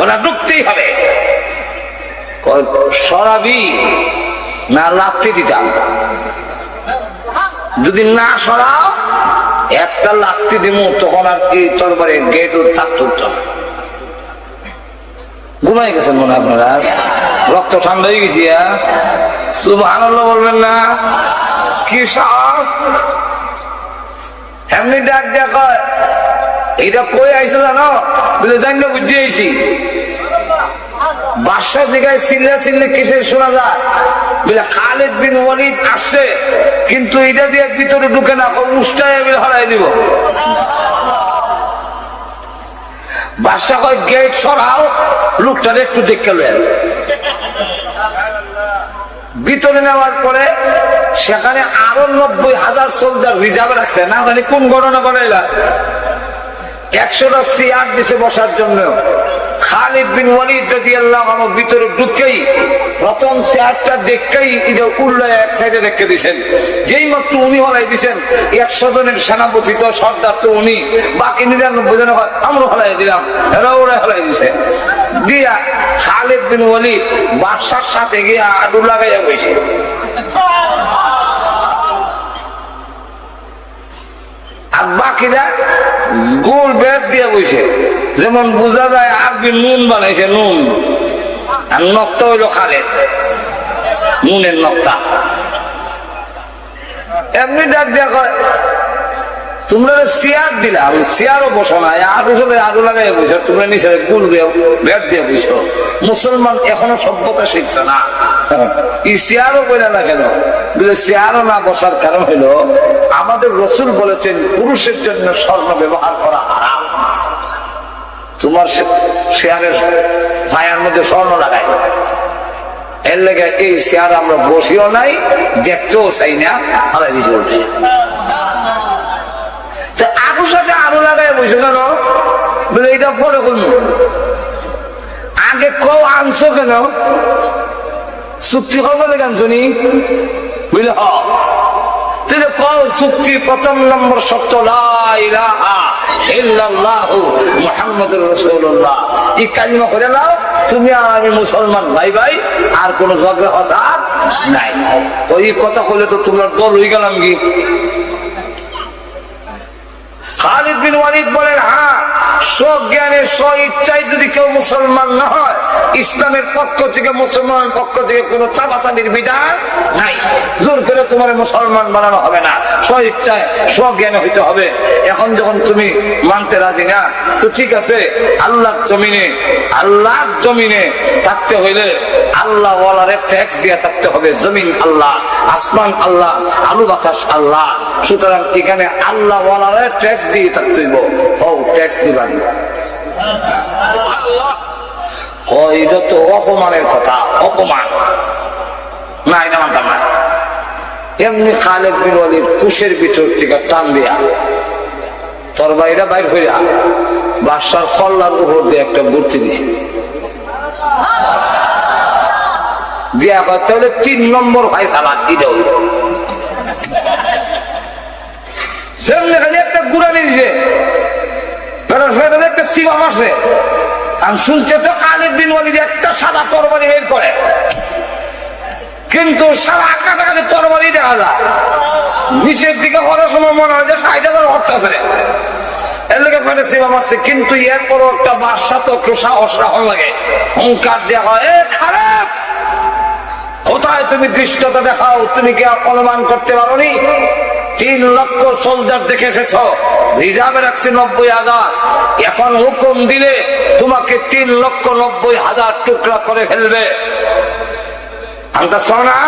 ওরা ঢুকতেই হবে। সরাবি না লাথি দিতাম? যদি না সরাও একটা লাথি দিব, তখন আর এই তরবারে গেট থাকতো। ঘুমাই গেছেন মনে আপনারা? রক্ত ঠান্ডা হয়ে গেছি। সুবহানাল্লাহ বলবেন না? কি সাহস! এমনি ডাক দেয়া কয় এটা কই আইছো জানো? বলে জানি না, বুঝে আইছি। বাদশা জায়গায় চিল্লা চিল্লে কিসের শোনা যায়? বলে খালিদ বিন ওয়ালিদ আসছে, কিন্তু এটা দিয়ে ভিতরে ঢুকে না, উষ্টায় হরাই দিব। বাদশা কয় গেট সরাও, লোকটার একটু দেখে নেন। ভিতরে নেওয়ার পরে সেখানে আরো 90,000 সোলজার রিজার্ভ রাখছে। না জানি কোন গণনা করাইলা। 100টা চেয়ার দিছে বসার জন্য। খালিদ বিন ওয়ালিদ রাদিয়াল্লাহু আনহু ভিতরে ঢুকেই প্রথম চেয়ারটা দেখেই এটা উল্লায় এক সাইডে রেখে দিয়েছেন। যেই মাত্র উনি হলাই দিয়েছেন, 100 জনের সেনাপতি তো সর্দার তো উনি, বাকি 99 জন আমরা হলাই দিলাম, এরা ওরা হলাই দিছে। দিয়া খালিদ বিন ওয়ালিদ বাদশার সাথে গিয়ে আডু লাগাইয়া বসে। আর বাকিরা গোল বেদ দিয়ে বসে। যেমন বোঝা যায় আরবি নুন বানাইছে, নুন। আর নক্তা হইল খালেদ, নুনের নক্তা। এমনি ডাক দিয়া কয় তোমরা চেয়ার দিলাম, চেয়ারও বসো না, আরো সবাই আরো লাগাই বসো, তোমরা নিচে গুল দিয়ে বেদ দিয়ে বসো। মুসলমান এখনো সভ্যতা শিখছে না। এই চেয়ারও বলে না কেন? বলে চেয়ারও না বসার কারণ হলো আমাদের রসুল বলেছেন পুরুষের জন্য স্বর্ণ ব্যবহার করা হারাম। তোমার চেয়ারের পায়ের মধ্যে স্বর্ণ লাগাই, এর লেগে এই চেয়ার আমরা বসিও নাই, দেখতেও চাই না। হারাই দিছি বলতে আগুর সাথে আরো লাগাই বসে কেন? বলে এটা পরে কোন আগে কও আনছো কেন? চুক্তি কবে আনছো নি? বুঝলে তাহলে কও চুক্তি প্রথম নম্বর শর্ত লা ইলাহা ইল্লাল্লাহু মুহাম্মাদুর রাসূলুল্লাহ। এই কালিমা করে নাও, তুমি আর আমি মুসলমান ভাই ভাই, আর কোন ঝগড়া ফাসাদ নাই। তো এই কথা বলে তো তোমার দল হয়ে গেলাম কি? খালিদ বিন ওয়ালিদ বলেন হ্যাঁ, স্বজ্ঞানে স্ব ইচ্ছায় যদি কেউ মুসলমান না হয়, ইসলামের পক্ষ থেকে মুসলমানের পক্ষ থেকে কোন চাপাচাপির বিধান নাই। জোর করে তোমার মুসলমান বানানো হবে না, স্ব ইচ্ছায় স্বজ্ঞানে হইতে হবে। এখন যখন তুমি মানতে রাজি না, তো ঠিক আছে, আল্লাহর জমিনে থাকতে হইলে আল্লাহ ওয়ালারে ট্যাক্স দিয়ে থাকতে হবে। জমিন আল্লাহ, আসমান আল্লাহ, আলু বাতাস আল্লাহ। সুতরাং এখানে আল্লাহ ওয়ালারে ট্যাক্স দিয়ে থাকতে হইব। ও ট্যাক্স দিবা এটা তো অপমানের কথা, অপমান না, এটা মানতাম না। এমনি খালিদ বিন ওয়ালিদ কুশের ভিতর থেকে টান দিয়া তরবারিটা বাইর হইয়া বাদশার কল্লার উপর দিয়ে একটা বুদ্ধি দিছে। দিয়া তাহলে 3 নম্বর ফায়সালা দিতে হইল। সেমনি খালি একটা গুড়ানি দিছে, একটা সীমা মারছে। আমি শুনছে তো খালিদ বিন ওয়ালিদ একটা সাদা তরবারি বের করে, কিন্তু সারা কাছাকাছি তরবারি দেখা যায়। নিচের দিকে করার সময় মনে হয় যে 60,000 অর্থ আছে, এর লেগে ফেলে সীমা মারছে। কিন্তু এরপরও একটা বাদশা তো একটু সাহস রাখা লাগে, হুঙ্কার দেওয়া হয়, এ খারাপ, কোথায় তুমি দৃষ্টতা দেখাও? তুমি কি অনুমান করতে পারোনি 3 লক্ষ সোলজার দেখে এসেছ, রিজার্ভে রাখছে 90,000। এখন হুকুম দিলে তোমাকে 3,90,000 টুকরা করে ফেলবে। আমরা শোনা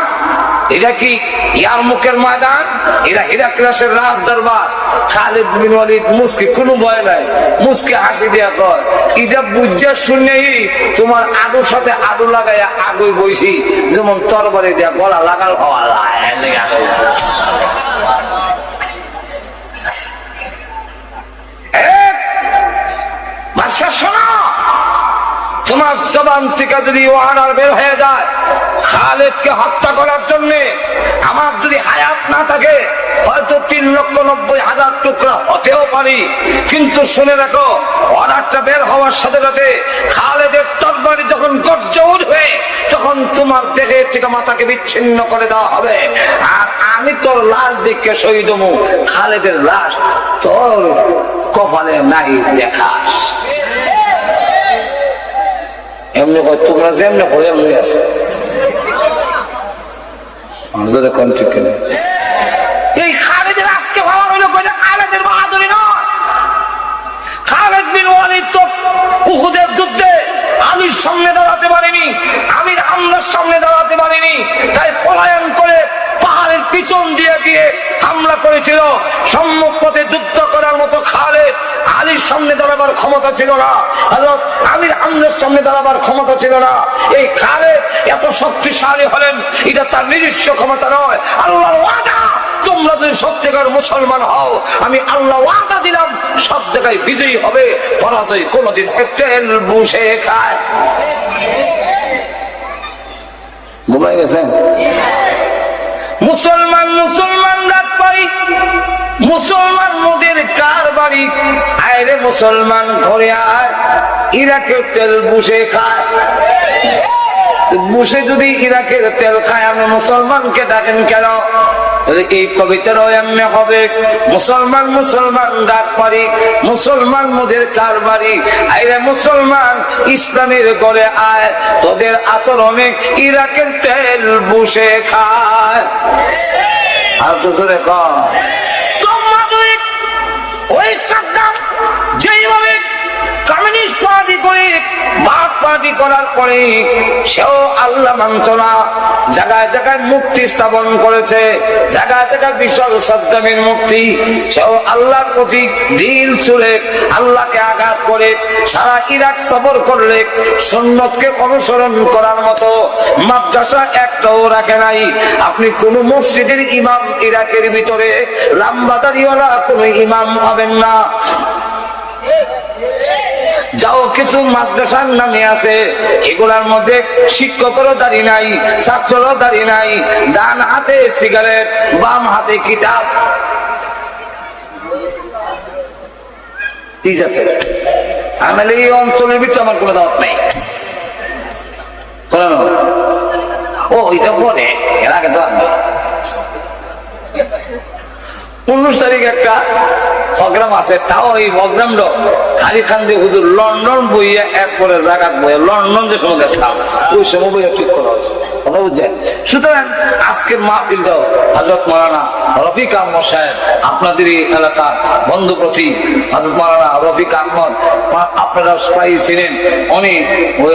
এটা কি ইয়ারমুকের ময়দান? এটা হিরাক্লিয়াসের রাজ দরবার। খালিদ বিন ওয়ালিদ মুস্কি, কোনো ভয় নাই, মুস্কি হাসি দিয়া কয়, এটা বুঝা শুনেই তোমার আগুর সাথে আগুন লাগাইয়া আগুই বইছি, যেমন তরবারি দিয়া গলা লাগাল হওয়া বাদশা শোনো, তোমার জবান থেকে যদি অর্ডার বের হয়ে যায় খালিদকে হত্যা করার জন্য, আমার যদি হায়াত না থাকে হয়তো 3,90,000 টুকরা হতেও পারি, কিন্তু শুনে রাখো অর্ডারটা বের হওয়ার সাথে সাথে খালিদের তরবারি যখন গর্জে উঠবে তখন তোমার দেহে থেকে মাথাকে বিচ্ছিন্ন করে দেওয়া হবে। আর আমি তোর লাশ দেখে শহীদ হবো, খালিদের লাশ তোর কপালে নাই দেখাস। এমনি তোমরা যেমনি করে এমনি আছে এই খালিদের আজকে ভাবা হইল খালিদের বাহাদুরি নয়। খালিদ বিন ওয়ালিদ তো উহুদের যুদ্ধে আমির সামনে দাঁড়াতে পারেনি, আমির হামলার সামনে দাঁড়াতে পারেনি, তাই পলায়ন করে পাহাড়ের পিছন দিয়ে দিয়ে হামলা করেছিল। সম্মুখ পথে যুদ্ধ করার মতো খালিদ আলীর সামনে দাঁড়াবার ক্ষমতা ছিল না, আমির হামলার সামনে দাঁড়াবার ক্ষমতা ছিল না। এই খালিদ এত শক্তিশালী হলেন, এটা তার নিজস্ব ক্ষমতা নয়, আল্লাহর ওয়াদা। তোমরা যদি সত্যিকার মুসলমান হও, আমি আল্লাহ ওয়াদা দিলাম সব জায়গায় বিজয়ী হবে, পরাজয় কোনদিন তেল বসে খায়। বুঝাই গেছেন? মুসলমান মুসলমান রাত পারি, মুসলমান মোদের কার বাড়ি, আয়রে মুসলমান ঘরে আয়, ইরাকের তেল বসে খায়। বসে যদি ইরাকের তেল খায়, আমি মুসলমানকে ডাকেন কেন? এই কবিতারও এমনি হবে, মুসলমান মুসলমান ডাক পারি, মুসলমান মোদের কার বাড়ি, আইরে মুসলমান ইসলামের ঘরে আয়, তোদের আচরণে ইরাকের তেল বসে খায়। আর তো জোরে কর, ওই সাদ্দাম যেইভাবে কমিউনিস্ট পার্টি করে বাক পার্টি করার পরে সেও আল্লাহ মানত না, জায়গায় জায়গায় মুক্তি স্থাপন করেছে, জায়গায় জায়গায় বিশাল সাদ্দামের মুক্তি, সেও আল্লাহর প্রতি দিল চুলে আল্লাহকে আঘাত করে সারা ইরাক সফর করলে সুন্নতকে অনুসরণ করার মতো মাদ্রাসা একটাও রাখে নাই। আপনি কোন মসজিদের ইমাম ইরাকের ভিতরে লাম্বাদারিওয়ালা কোন ইমাম হবেন না। যাও কিছু মাদ্রাসার নামে আছে, এগুলার মধ্যে শিক্ষকেরও দাঁড়িয়ে নাই, ছাত্রেরও দাঁড়িয়ে নাই, ডান হাতে সিগারেট, বাম হাতে কিতাব। আমার এই অঞ্চলের ভিতরে আমার কোনো দাওয়াত নাই। ও এটা বলে এর আগে তো 19 তারিখে একটা প্রোগ্রাম আছে, তাও এই প্রোগ্রামটা খালি খান্দি হুজুর লন্ডন বইয়া এক পরে জায়গাত বইয়া লন্ডন যে সময় গেছিলাম ওই সময় বইয়া ঠিক করা হয়েছে, কথা বুঝছেন? সুতরাং আজকের মাহফিলটাও হযরত মাওলানা রফিক আহমদ সাহেব, আপনাদেরই এলাকার বন্ধু প্রতি হযরত মাওলানা রফিক আহমদ, আপনারা সবাই ছিলেন, উনি ওই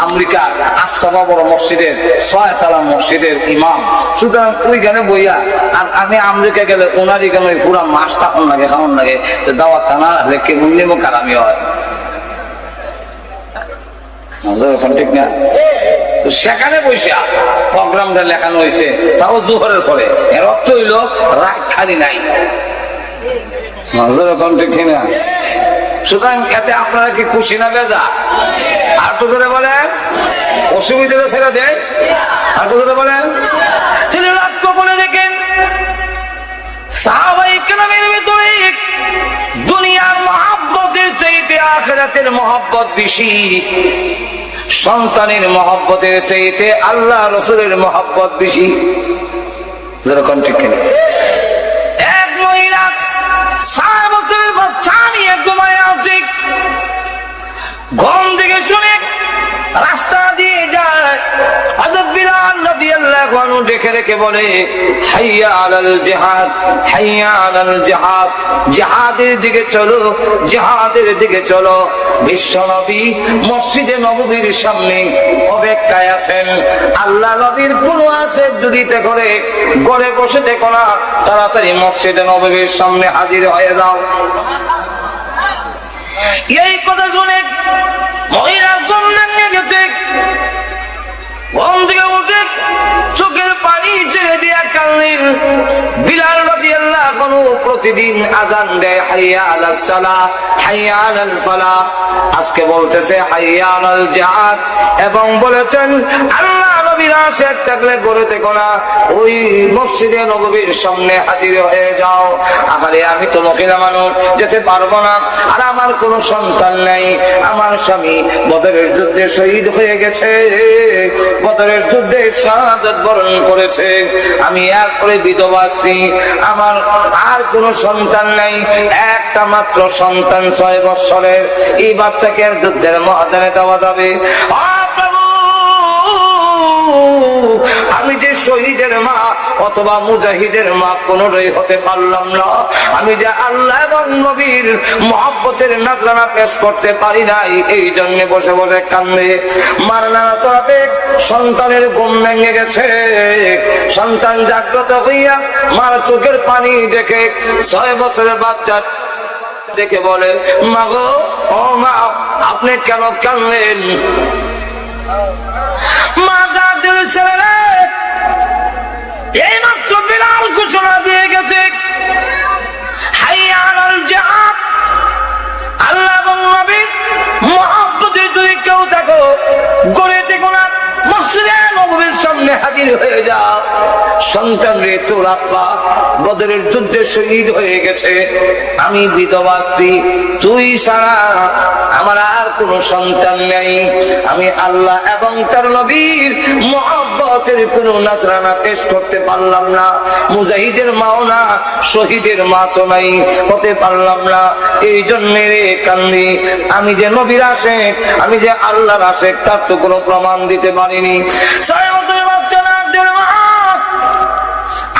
আমেরিকা আশরাফা বড় মসজিদের 6 তালা মসজিদের ইমাম। সুতরাং ওইখানে বইয়া, আর আমি আমেরিকা গেলে ওনারই কেন পুরা মাস থাকুন লাগে, খাওয়ান লাগে, দাওয়াত খানা রেখে মুন্নিম কারামি হয়, ঠিক না? তো সেখানে বসে প্রোগ্রামটা লেখানো হয়েছে, তাও জোহরের পরে, এর অর্থ হইল রাগ খালি নাই, ঠিক না? সুতরাং এতে আপনারা কি খুশি না বেজা? আর তো ধরে বলেন অসুবিধা ছেড়ে দেয়, আর তো ধরে বলেন তিনি লক্ষ্য করে দেখেন সাহাবায়ে কেরামের ভিতরে দুনিয়ার মহব্বতের চাইতে আখিরাতের মহব্বত বেশি, সন্তানের মহব্বতের চাইতে আল্লাহ রাসূলের মহব্বত বেশি। যেরকম ঠিক কিনা? এক মহিলা 6 বছরের বাচ্চা নিয়ে ঘুমায় আছে, ঘুম থেকে শুনে রাস্তা দিয়ে যায়, হযরত বিলাল রাদিয়াল্লাহু আনহু মানুষ রেখে রেখে বলে হাইয়া আলাল জিহাদ, হাইয়া আলাল জিহাদ, জিহাদের দিকে চলো, জিহাদের দিকে চলো। বিশ্বনবী মসজিদে নববীর সামনে অপেক্ষায় আছেন। আল্লাহ নবীর কোন আছে যদি তে করে ঘরে বসে দেখো না, তাড়াতাড়ি মসজিদে নববীর সামনে হাজির হয়ে যাও। এই কথা শুনে মহিলা ঘুম ভেঙে গেছে, ঘুম থেকে উঠে চোখের পানি ছেড়ে দিয়া কান্দেন। বিলাল রাদিয়াল্লাহু আনহু প্রতিদিন আযান দেয় হাইয়া আলাস সালাহ, হাইয়া আলাল ফালাহ। আজকে বলতেছে হাইয়া আলাল জিহাদ, এবং বলেছেন আল্লাহ নবীর আশিক থাকলে ঘরে থেকো না, ওই মসজিদে নববীর সামনে হাজির হয়ে যাও। আরে আমি তো মহিলা মানুষ, যেতে পারবো না, আর আমার কোনো সন্তান নেই, আমার স্বামী বদরের যুদ্ধে শহীদ হয়ে গেছে, বদরের যুদ্ধে শাহাদাত বরণ করেছে, আমি এরপরে বিধবা আছি, আমার আর কোনো সন্তান নাই, একটা মাত্র সন্তান 6 বছরের। এই বাচ্চাকে আর যুদ্ধের ময়দানে দেওয়া যাবে? আমি যে শহীদের মা অথবা মুজাহিদের মা কোনটাই হতে পারলাম না। আমি যে আল্লাহ এবং নবীর মহব্বতের নাজরানা পেশ করতে পারি নাই, এই জন্য বসে বসে কান্দে। মারনা চড়াতে সন্তানের ঘুম ভেঙে গেছে। সন্তান জাগ্রত হইয়া মার চোখের পানি দেখে 6 বছরের বাচ্চা দেখে বলে, মা গো, ও মা, আপনি কেন কাঁদলেন? মা ডাক দিয়েছে, এই মাত্র বিলাল ঘোষণা দিয়ে গেছে হাইয়া আলাল জিহাদ। আল্লাহ এবং নবীর মহব্বতে যদি কেউ থাকো, গড়ে থেকো না, মসজিদে নববীর সামনে হাজির হয়ে যাও। সন্তান রে, তোর আব্বা বদরের যুদ্ধে শহীদ হয়ে গেছে, আমি বিধবা স্ত্রী, তুই ছাড়া আমার আর কোন সন্তান নেই। আমি আল্লাহ এবং তার নবীর মহব্বতের কোন নাজরানা পেশ করতে পারলাম না। মুজাহিদের মাও না, শহীদের মা তো নাই, হতে পারলাম না। এই জন্য রে কান্দি। আমি যে নবীর আশেক, আমি যে আল্লাহর আশেক, তার তো কোনো প্রমাণ দিতে পারিনি।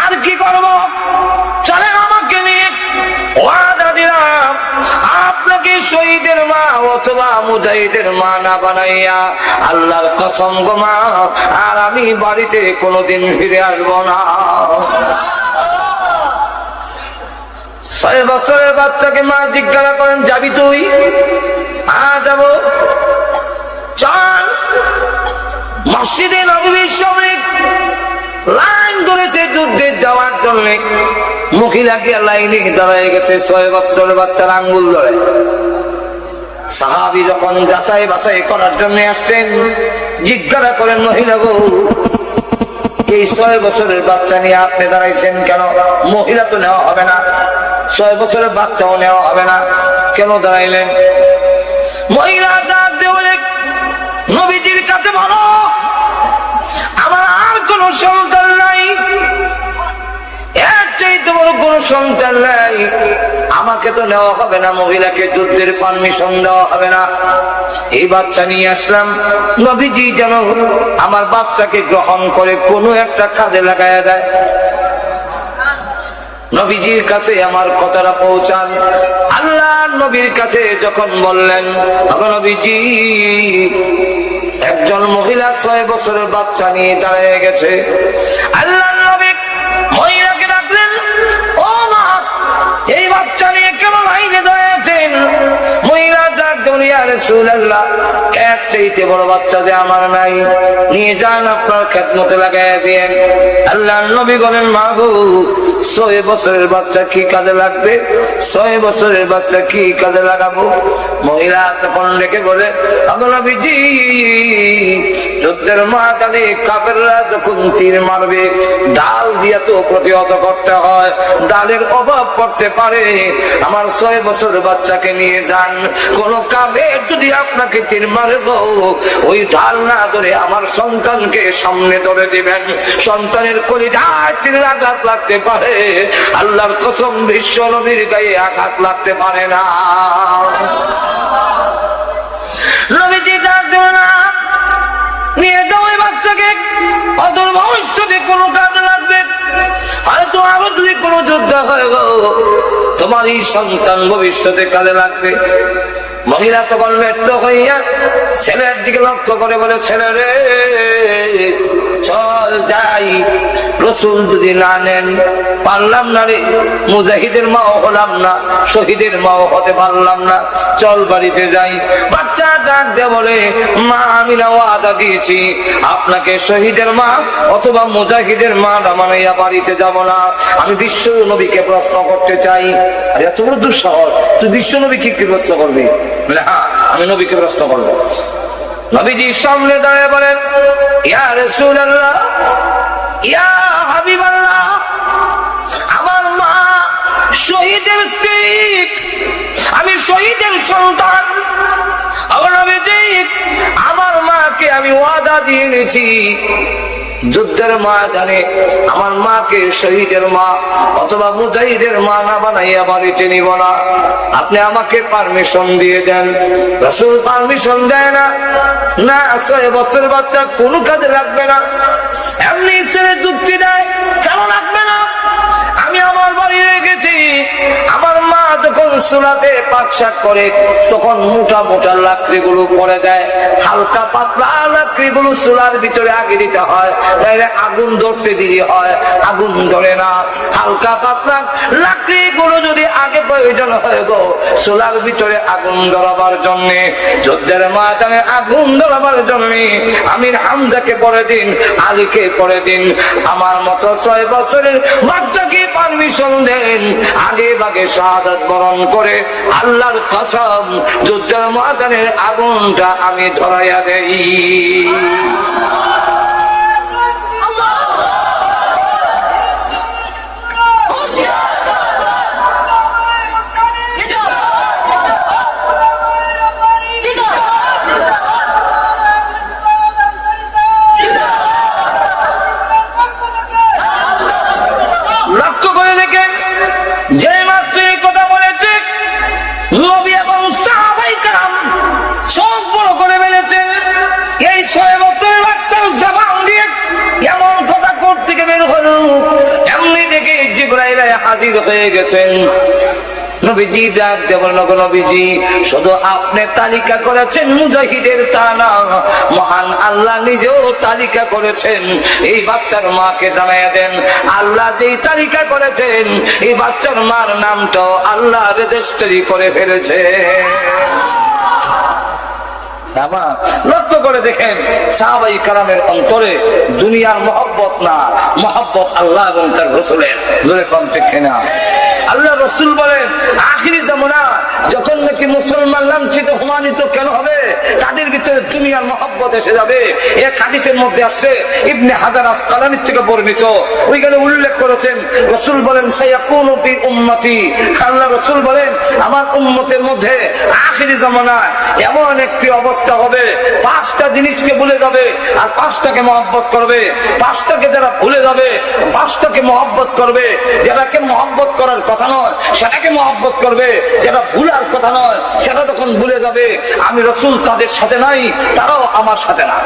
আর কি করবো? চলেন আমাকে নিয়ে, ওয়াদা দিলাম আপনাকে শহীদের মা অথবা মুজাহিদের মা না বানাইয়া, আল্লাহর কসম গো মা, আর আমি বাড়িতে কোনোদিন ফিরে আসবো না। 6 বছরের বাচ্চাকে মা জিজ্ঞাসা করেন, যাবি তুই? যাবো। চল। মসজিদে নববীর সামনে লাইন ধরেছে যুদ্ধে যাওয়ার জন্য। মহিলা গিয়ে লাইনে দাঁড়ায় গেছে 6 বছরের বাচ্চার আঙ্গুল ধরে। সাহাবী যখন যাচাই বাছাই করার জন্য আসছেন, জিজ্ঞাসা করেন, মহিলা গো, এই 6 বছরের বাচ্চা নিয়ে আপনি দাঁড়াইছেন কেন? মহিলা তো নেওয়া হবে না, 6 বছরের বাচ্চাও নেওয়া হবে না, কেন দাঁড়াইলেন? মহিলা ডাক দিয়ে বলে, নবীজির কাছে বলো আমার আর কোন সন্তান নাই, এর চাইতে বড় কোন সন্তান নাই, আমাকে তো নেওয়া হবে না, মহিলাকে যুদ্ধের পারমিশন দেওয়া হবে না। এই বাচ্চা নিয়ে আসলাম, নবীজি যেন আমার বাচ্চাকে গ্রহণ করে কোনো একটা কাজে লাগাইয়া দেয়। নবীজির কাছে আমার কথাটা পৌঁছান। আল্লাহ নবীর কাছে যখন বললেন, নবীজি একজন মহিলা 6 বছরের বাচ্চা নিয়ে দাঁড়িয়ে গেছে। আল্লাহ নবী মহিলাকে ডাকলেন, ও মা, এই বাচ্চা নিয়ে কেন লাইনে দাঁড়িয়েছেন? মহিলা ডাক দিলেন, ইয়া রাসূলুল্লাহ, এর চাইতে বড় বাচ্চা যে আমার নাই, নিয়ে যান আপনার খেদমতে লাগাইয়া দিয়েন। আল্লাহ নবী বলেন, মা গো, 6 বছরের বাচ্চা কি কাজে লাগবে? 6 বছরের বাচ্চা কি কাজে লাগাবো? মহিলা তখন রেখে বলে, নবীজি, যুদ্ধের ময়দানে কাফেররা যখন তীর মারবে, ডাল দিয়ে তো প্রতিহত করতে হয়, ডালের অভাব পড়তে পারে, আমার 6 বছরের বাচ্চাকে নিয়ে যান। কোন কাফের যদি আপনাকে তীর মারে গো, ওই ঢাল না ধরে আমার সন্তানকে সামনে ধরে দিবেন, সন্তানের কলিজায় তীরের আঘাত লাগতে পারে, আল্লাহর কসম বিশ্ব নবীর গায়ে আঘাত লাগতে পারে না। নবীজি ডাক দেন না, নিয়ে যাও এই বাচ্চাকে, অদূর ভবিষ্যতে কোনো এই সন্তান ভবিষ্যতে কাজে লাগবে। মহিলা তখন ব্যর্থ হইয়া ছেলের দিকে লক্ষ্য করে বলে, ছেলে রে চল যাই, রসুল যদি না নেন পারলাম না রে, মুজাহিদের মাও হলাম না, শহীদের মাও হতে পারলাম না, চল বাড়িতে যাই। বাচ্চা ডাক দিয়ে বলে, মা আমি না ওয়াদা দিয়েছি আপনাকে শহীদের মা অথবা মুজাহিদের মা বানাইয়া বাড়িতে যাব না, আমি বিশ্ব নবীকে প্রশ্ন করতে চাই। আর এত বড় দুঃসাহস, তুই বিশ্ব নবীকে কি প্রশ্ন করবি? বলে হ্যাঁ আমি নবীকে প্রশ্ন করবো। নবীজি সামনে দাঁড়িয়ে বলেন, ইয়া রাসূলুল্লাহ, ইয়া হাবিবাল্লাহ, আমার মা শহীদের স্ত্রী, আমি শহীদের সন্তান। আমার মাকে আমি ওয়াদা দিয়ে নিয়েছি যুদ্ধের ময়দানে আমার মাকে শহীদের মা অথবা মুজাহিদের মা না বানাইয়া বাড়িতে নিব না, আপনি আমাকে পারমিশন দিয়ে দেন। রাসূল পারমিশন দেয় না, না 6 বছরের বাচ্চা কোনো কাজে লাগবে না। এমনি ছেলে যুক্তি দেয়, কেন লাগবে না? আমি আমার বাড়ি রেখেছি, আমার মা যখন চুলাতে পাকশাক করে তখন মোটা মোটা লাকড়িগুলো পরে দেয়, হালকা পাতলা লাকড়িগুলো চুলার ভিতরে আগে দিতে হয়, তাইলে আগুন ধরতে দেরি হয়, আগুন ধরে না। হালকা পাতলা লাকড়িগুলো যদি আগে প্রয়োজন হয় গো চুলার ভিতরে আগুন ধরাবার জন্য, যুদ্ধের ময়দানে আগুন ধরাবার জন্য আমির হামজাকে পরে দিন, আলীকে পরে দিন। আমার মতো 6 বছরের বাচ্চাকে পারমিশন দেন, আগে ভাগে শাহাদাত বরণ করে আল্লাহর কসম যুদ্ধের ময়দানের আগুনটা আমি ধরাইয়া দেই। লক্ষ্য করে দেখেন, যে মাত্র এই কথা বলেছে নবী এবং সাহাবায়ে কেরাম চোখ বড় করে বেড়েছেন। এই 6 বছরের বাচ্চার জবান দিয়ে এমন কথা করতে বের হলো, এমনি দেখে জিবরাইল হাজির হয়ে গেছেন। নবীজি ডাক দিয়ে বলল, নবীজি শুধু আপনি তালিকা করেছেন মুজাহিদের, তা না, মহান আল্লাহ নিজেও তালিকা করেছেন। এই বাচ্চার মাকে জানাইয়া দেন, আল্লাহ যেই তালিকা করেছেন এই বাচ্চার মার নামটাও আল্লাহ রেজিস্ট্রি করে ফেলেছে। লক্ষ্য করে দেখেন, সাহাবায়ে কেরামের অন্তরে দুনিয়ার মহব্বত না, মহব্বত আল্লাহ এবং তার রাসূলের। জোরে কম ঠিক না? আল্লাহ রাসূল বলেন, আখিরি জামানা যখন নাকি মুসলমান লাঞ্ছিত অপমানিত কেন হবে, তাদের ভিতরে দুনিয়ার মহব্বত এসে যাবে। এক হাদিসের মধ্যে আসছে, ইবনে হাজার আসকালানী থেকে বর্ণিত, ওইখানে উল্লেখ করেছেন, রাসূল বলেন, সায়াকুনু ফি উম্মতি, আল্লাহ রাসূল বলেন আমার উম্মতের মধ্যে আখিরি জামানা এমন একটি অবস্থা হবে, 5টা জিনিসকে ভুলে যাবে আর 5টাকে মহব্বত করবে। 5টাকে যারা ভুলে যাবে 5টাকে মহব্বত করবে। যারাকে মহব্বত করার কথা নয় সেটাকে মহব্বত করবে, যেটা ভুলার কথা নয় সেটা তখন ভুলে যাবে। আমি রাসূল তাদের সাথে নাই, তারাও আমার সাথে না।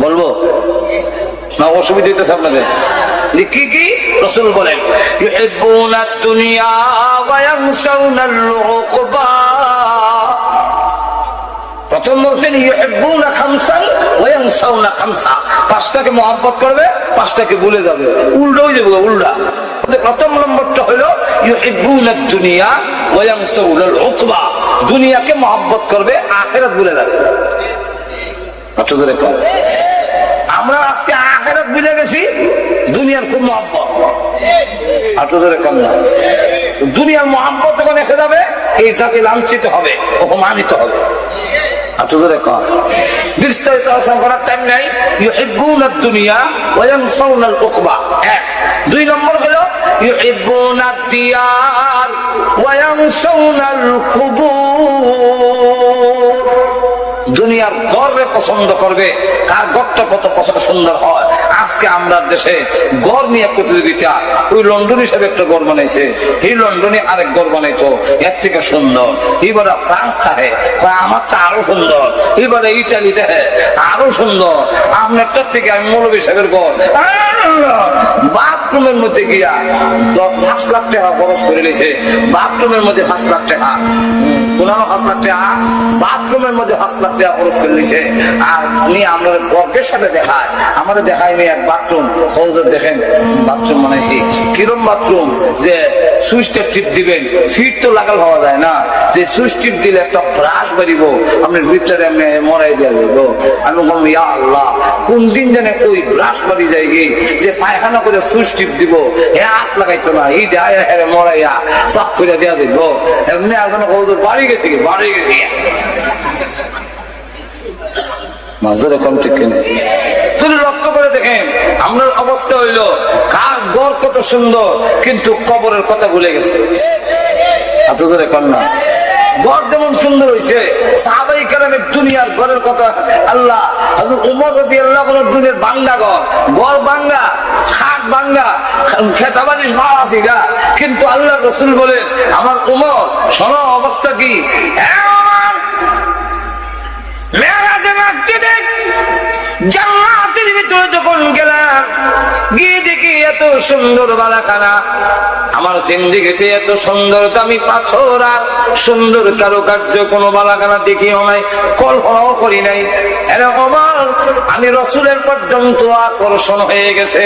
বলবো না? অসুবিধা হইতেছে আপনাদের? কি কি রাসূল বলেন, ইউহিব্বুনাদ দুনিয়া ওয়া ইয়ানসাউনাল উকবা। প্রথম বলছেন ইউহিব্বুনা খামসান ওয়া ইয়ানসাউনা খামসা, 5টাকে মহব্বত করবে 5টাকে ভুলে যাবে। উল্টো হয়ে যাবে, উল্টা। প্রথম নম্বরটা হলো ইউহিব্বুনাদ দুনিয়া ওয়া ইয়ানসাউনাল উকবা, দুনিয়াকে মহব্বত করবে, আখিরাত ভুলে যাবে। আমরা আজকে আখিরাত ভুলে গেছি, দুনিয়ার খুব মহব্বত। দুনিয়ার মহব্বত যখন এসে যাবে এই জাতি লাঞ্ছিত হবে, অপমানিত হবে। বিস্তারিত আলোচনা করার টাইম নাই। ইউহিব্বুনাদ দুনিয়া ওয়া ইয়ানসাউনাল উকবা। 2 নম্বর হলো ইউহিব্বুনাদ দিয়ার ওয়া ইয়ানসাউনাল কুবুর, দুনিয়ার ঘরে পছন্দ করবে, কার ঘরটা কত সুন্দর হয়। আজ আজকে আমরা দেশে গড় নিয়ে প্রতিযোগিতা, ওই লন্ডন হিসেবে একটা গড় বানাইছে, এই লন্ডনে আরেক গড় বানাইতো এর থেকে সুন্দর। এবারে ফ্রান্স থাকে, আমারটা আরো সুন্দর। এবারে ইটালিতে আরো সুন্দর। আপনারটার থেকে আমি মৌলভী সাহেবের গড়। বাথরুমের মধ্যে গিয়া 5 লাখ টাকা খরচ করে নিয়েছে, বাথরুমের মধ্যে 5 লাখ টাকা, 5 লাখ টাকা বাথরুমের মধ্যে 5 লাখ টাকা খরচ করে নিয়েছে। আর উনি আমরা গর্বের সাথে দেখায়, আমাদের দেখায়নি এক বাথরুম। হজর দেখেন বাথরুম বানাইছি, কিরম বাথরুম যে সুইচটা টিপ দিবেন, ফিট তো লাগাল হওয়া যায় না, যে সুইচ টিপ দিলে একটা ব্রাশ বাড়িব, আপনার ভিতরে এমনি মরাই দেওয়া যাবো। আমি বললাম ইয়া আল্লাহ, কোন দিন জানে ওই ব্রাশ বাড়ি যায় গিয়ে যে পায়খানা করে সুইচ টিপ দিব, হাত লাগাইতো না, এই দেয় মরাইয়া সাফ করে দেওয়া যাইব। এমনি এখন হজর বাড়ি গেছে, বাড়ি গেছে মাজরে কম ঠিক কিনা। তুমি লক্ষ্য করে দেখেন আমরা অবস্থা হইল কার গড় কত সুন্দর, কিন্তু কবরের কথা ভুলে গেছে। আপনাদের কন্যা গড় যেমন সুন্দর হয়েছে, সাহাবাই কেরামের দুনিয়ার ঘরের কথা আল্লাহ উমর রাদিয়াল্লাহু আনহু দুনিয়ার বাঙ্গা গড় বাঙ্গা, খাট বাঙ্গা, খেতাবালিশ মারাসি গা, কিন্তু আল্লাহ রাসূল বলেন আমার উমর শোনো অবস্থা কি। জান্নাতের ভিতরে যখন গেলাম, গিয়ে দেখি এত সুন্দর বালাখানা, আমার জিন্দেগিতে এত সুন্দর দামি পাথর আর সুন্দর কারুকার্য কোন বালাখানা দেখিও নাই, কল্পনাও করি নাই। এরকম আমি রসুলের পর্যন্ত আকর্ষণ হয়ে গেছে,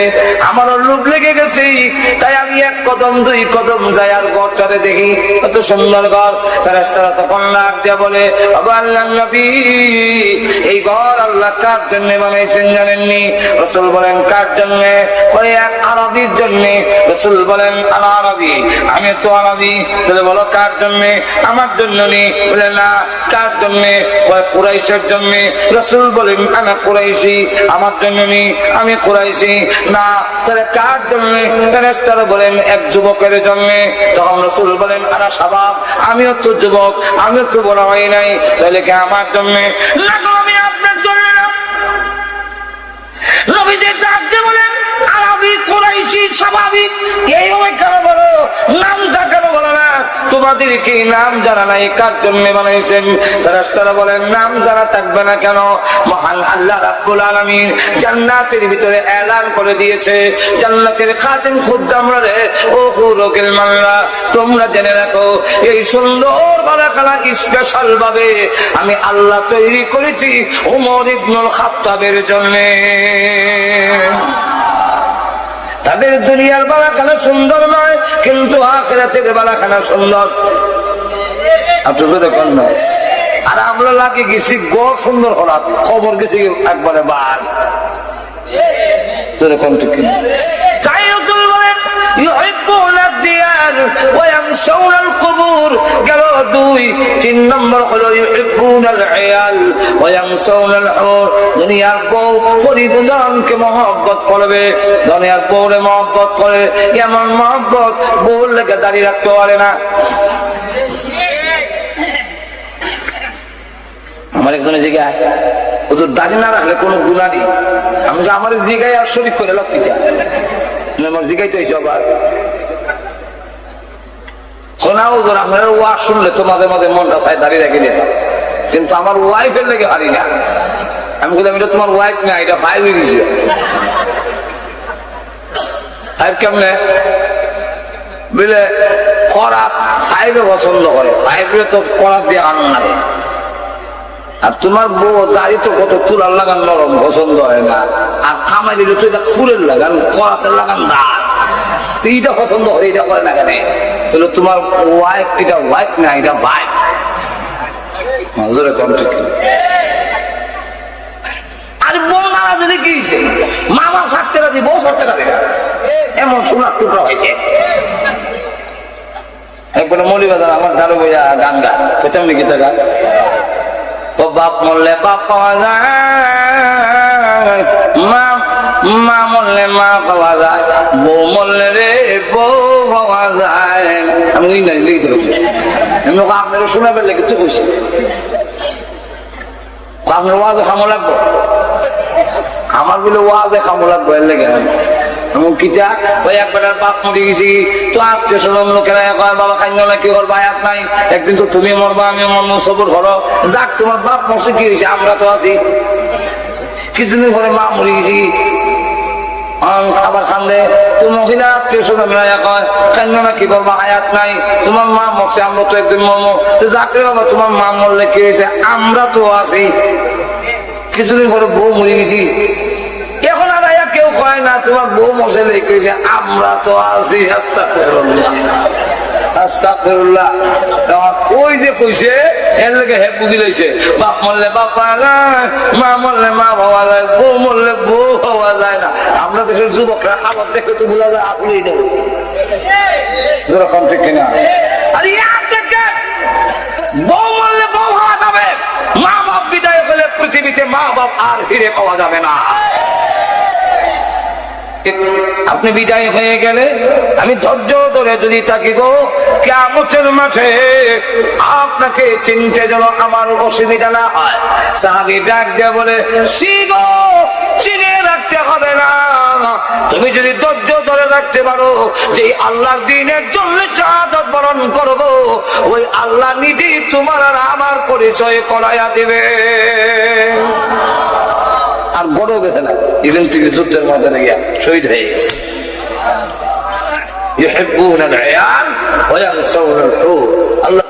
আমারও লোভ লেগে গেছে। তাই আমি 1 কদম 2 কদম যাই আর ঘরটারে দেখি, এত সুন্দর ঘর। ফেরেশতারা তখন ডাক দিয়া বলে আল্লাহর নবী, এই ঘর আল্লাহ কার জন্য বানাইছেন জানেননি? রাসূল বলেন কার জন্য? ওই এক আরবীর জন্য। রাসূল বলেন আনা আরবী, আমি তো আরবী। তাহলে বলো কার জন্য? আমার জন্য নি। বলে না, কার জন্য? কুরাইশের জন্য। রাসূল বলেন আনা কুরাইশি, আমার জন্য নি, আমি কুরাইশি। না, তাহলে কার জন্য? ফেরেশতারা বলেন এক যুবকের জন্য। তখন রাসূল বলেন আনা শাবাব, আমিও তো যুবক, আমিও তো বড় হই নাই, তাহলে কি আমার জন্য? না, আমি আপনার জন্য না। নবীদের ডাকতে বলেন আরবি, কুরাইশি, স্বাভাবিক, এইভাবে কেন বলো? নামটা কেন বলো না? তোমাদের কি নাম জানা নাই কার জন্য বানাইছেন? ফেরেশতারা বলেন নাম জানা থাকবে না কেন? মহান আল্লাহ রাব্বুল আলামিন জান্নাতের ভিতরে এলান করে দিয়েছে, জান্নাতের খাদেম খুদ্দামরা রে, ও হুরুল মাল্লা, তোমরা জেনে রাখো এই সুন্দর বালাখানা স্পেশাল ভাবে আমি আল্লাহ তৈরি করেছি ওমর ইবনুল খাত্তাবের জন্য। তাদের দুনিয়ার বালাখানা সুন্দর নয়, কিন্তু আখিরাতের বালাখানা সুন্দর। আপনাদের কন্যা আর আমরা লাগে গেছি গড় সুন্দর হলাম, খবর গেছি একবারে বার। তোর কোন ঠিক তাই রাসূল বলেন ইউহিব্বুনা দিয়ার ওয়া ইয়ামশাউনাল কুবুর। গেল 2, 3 নম্বর হলো ইউহিব্বুনাল আয়াল ওয়া ইয়ামশাউনাল হুর। দুনিয়ার বউ পরিজনকে মহব্বত করবে, দুনিয়ার বউরে মহব্বত করে, এমন মহব্বত বউর লেগে দাঁড়িয়ে রাখতে পারে না। আমার একজনের জিগায় ওদের দাঁড়িয়ে না রাখলে কোনো গুণা নেই। আমি আমার জিগায় আর শরীর করে লক্ষ্মীটা আমার জিগাই তো এইসব আর শোনা ওদের আপনার ওয়াজ শুনলে তো মাঝে মাঝে মনটা চাই দাঁড়িয়ে রেখে যেতাম, কিন্তু আমার ওয়াইফের লেগে হারি না। আমি বললাম এটা তোমার ওয়াইফ না, এটা ভাই হয়ে গেছে। ভাই কেমনে বুঝলে করাত ভাইবে পছন্দ করে, ভাইবে তো করাত দিয়ে আনন্দ লাগে। আর তোমার বউ দাড়ি তো কত চুলার লাগান নরম, পছন্দ হয় না। আর খামাই দিলে তো এটা ফুলের লাগান, করাতের লাগান দাঁত, এইটা পছন্দ হয়, এটা করে না কেন? তাহলে তোমার ওয়াইফ এটা ওয়াইফ না, এটা ভাই। কম ঠিক। আর বউ নারা যদি কি মামা 60 টাকা দিই, বউ 60 টাকা দিই, এমন সোনার টুকরা হয়েছে। একবারে মৌলিবাজার আমার দারু বইয়া গান গা খেতাম নি গীতা গান। ও বাপ মরলে বাপ পাওয়া যায়, মা মরলে মা পাওয়া যায়, বউ মরলে রে বউ পাওয়া যায়। আমি লিখতে পারছি, আপনারা শোনাবে লিখতে বসে আপনার ওয়াজ খামো লাগবো। আমার বলে ওয়াজে কামলার বয়ের লেগে এমন কিটা ওই একবার বাপ মরে গেছি তো আত্মীয় স্বজন লোকেরা কয় বাবা কান্দ না কি করবা আয়াত নাই, একদিন তো তুমি মরবা আমি মরবো, সবর করো। যাক তোমার বাপ মরছে কি হয়েছে, আমরা তো আছি। কিছুদিন পরে মা মরে গেছি, খাবার খান্দে তো মহিলা আত্মীয় স্বজন কয় কান্দ না কি করবা আয়াত নাই, তোমার মা মরছে আমরা তো একদিন মরবো। যাকে বাবা তোমার মা মরলে কি হয়েছে, আমরা তো আছি। কিছুদিন পরে বউ মরে গেছি, এখন আর কেউ কয় না তোমার বউ মশে লেগেছে, আমরা তো আছি। আস্তাগফিরুল্লাহ আস্তাগফিরুল্লাহ। ওই যে কইছে এর লেগে হে বুঝি লইছে, বাপ মরলে বাপ পাওয়া যায়, মা মরলে মা পাওয়া যায়, বউ মরলে বউ পাওয়া যায় না। আমরা দেশের যুবকরা আবার দেখে তো বোঝা যায় আপনি দেব যেরকম ঠিক কিনা। আর ইয়ার থেকে বউ মরলে বউ হওয়া যাবে, মা বাপ বিদায় হলে পৃথিবীতে মা বাপ আর ফিরে পাওয়া যাবে না। আপনি বিদায় হয়ে গেলে আমি ধৈর্য ধরে যদি থাকি গো, কিয়ামতের মাঠে আপনাকে চিনতে যেন আমার অসুবিধা না হয়। সাহাবী ডাক দিয়ে বলে, শিগো চিনে রাখতে হবে না, তুমি যদি ধৈর্য ধরে রাখতে পারো যে আল্লাহর দ্বীনের জন্য শাহাদাত বরণ করবো, ওই আল্লাহ নিজেই তোমার আর আমার পরিচয় করাইয়া দিবে। আর বড় গেছে না, ইভেন থেকে যুদ্ধের ময়দানে গিয়া শহীদ হয়ে গেছে। আল্লাহ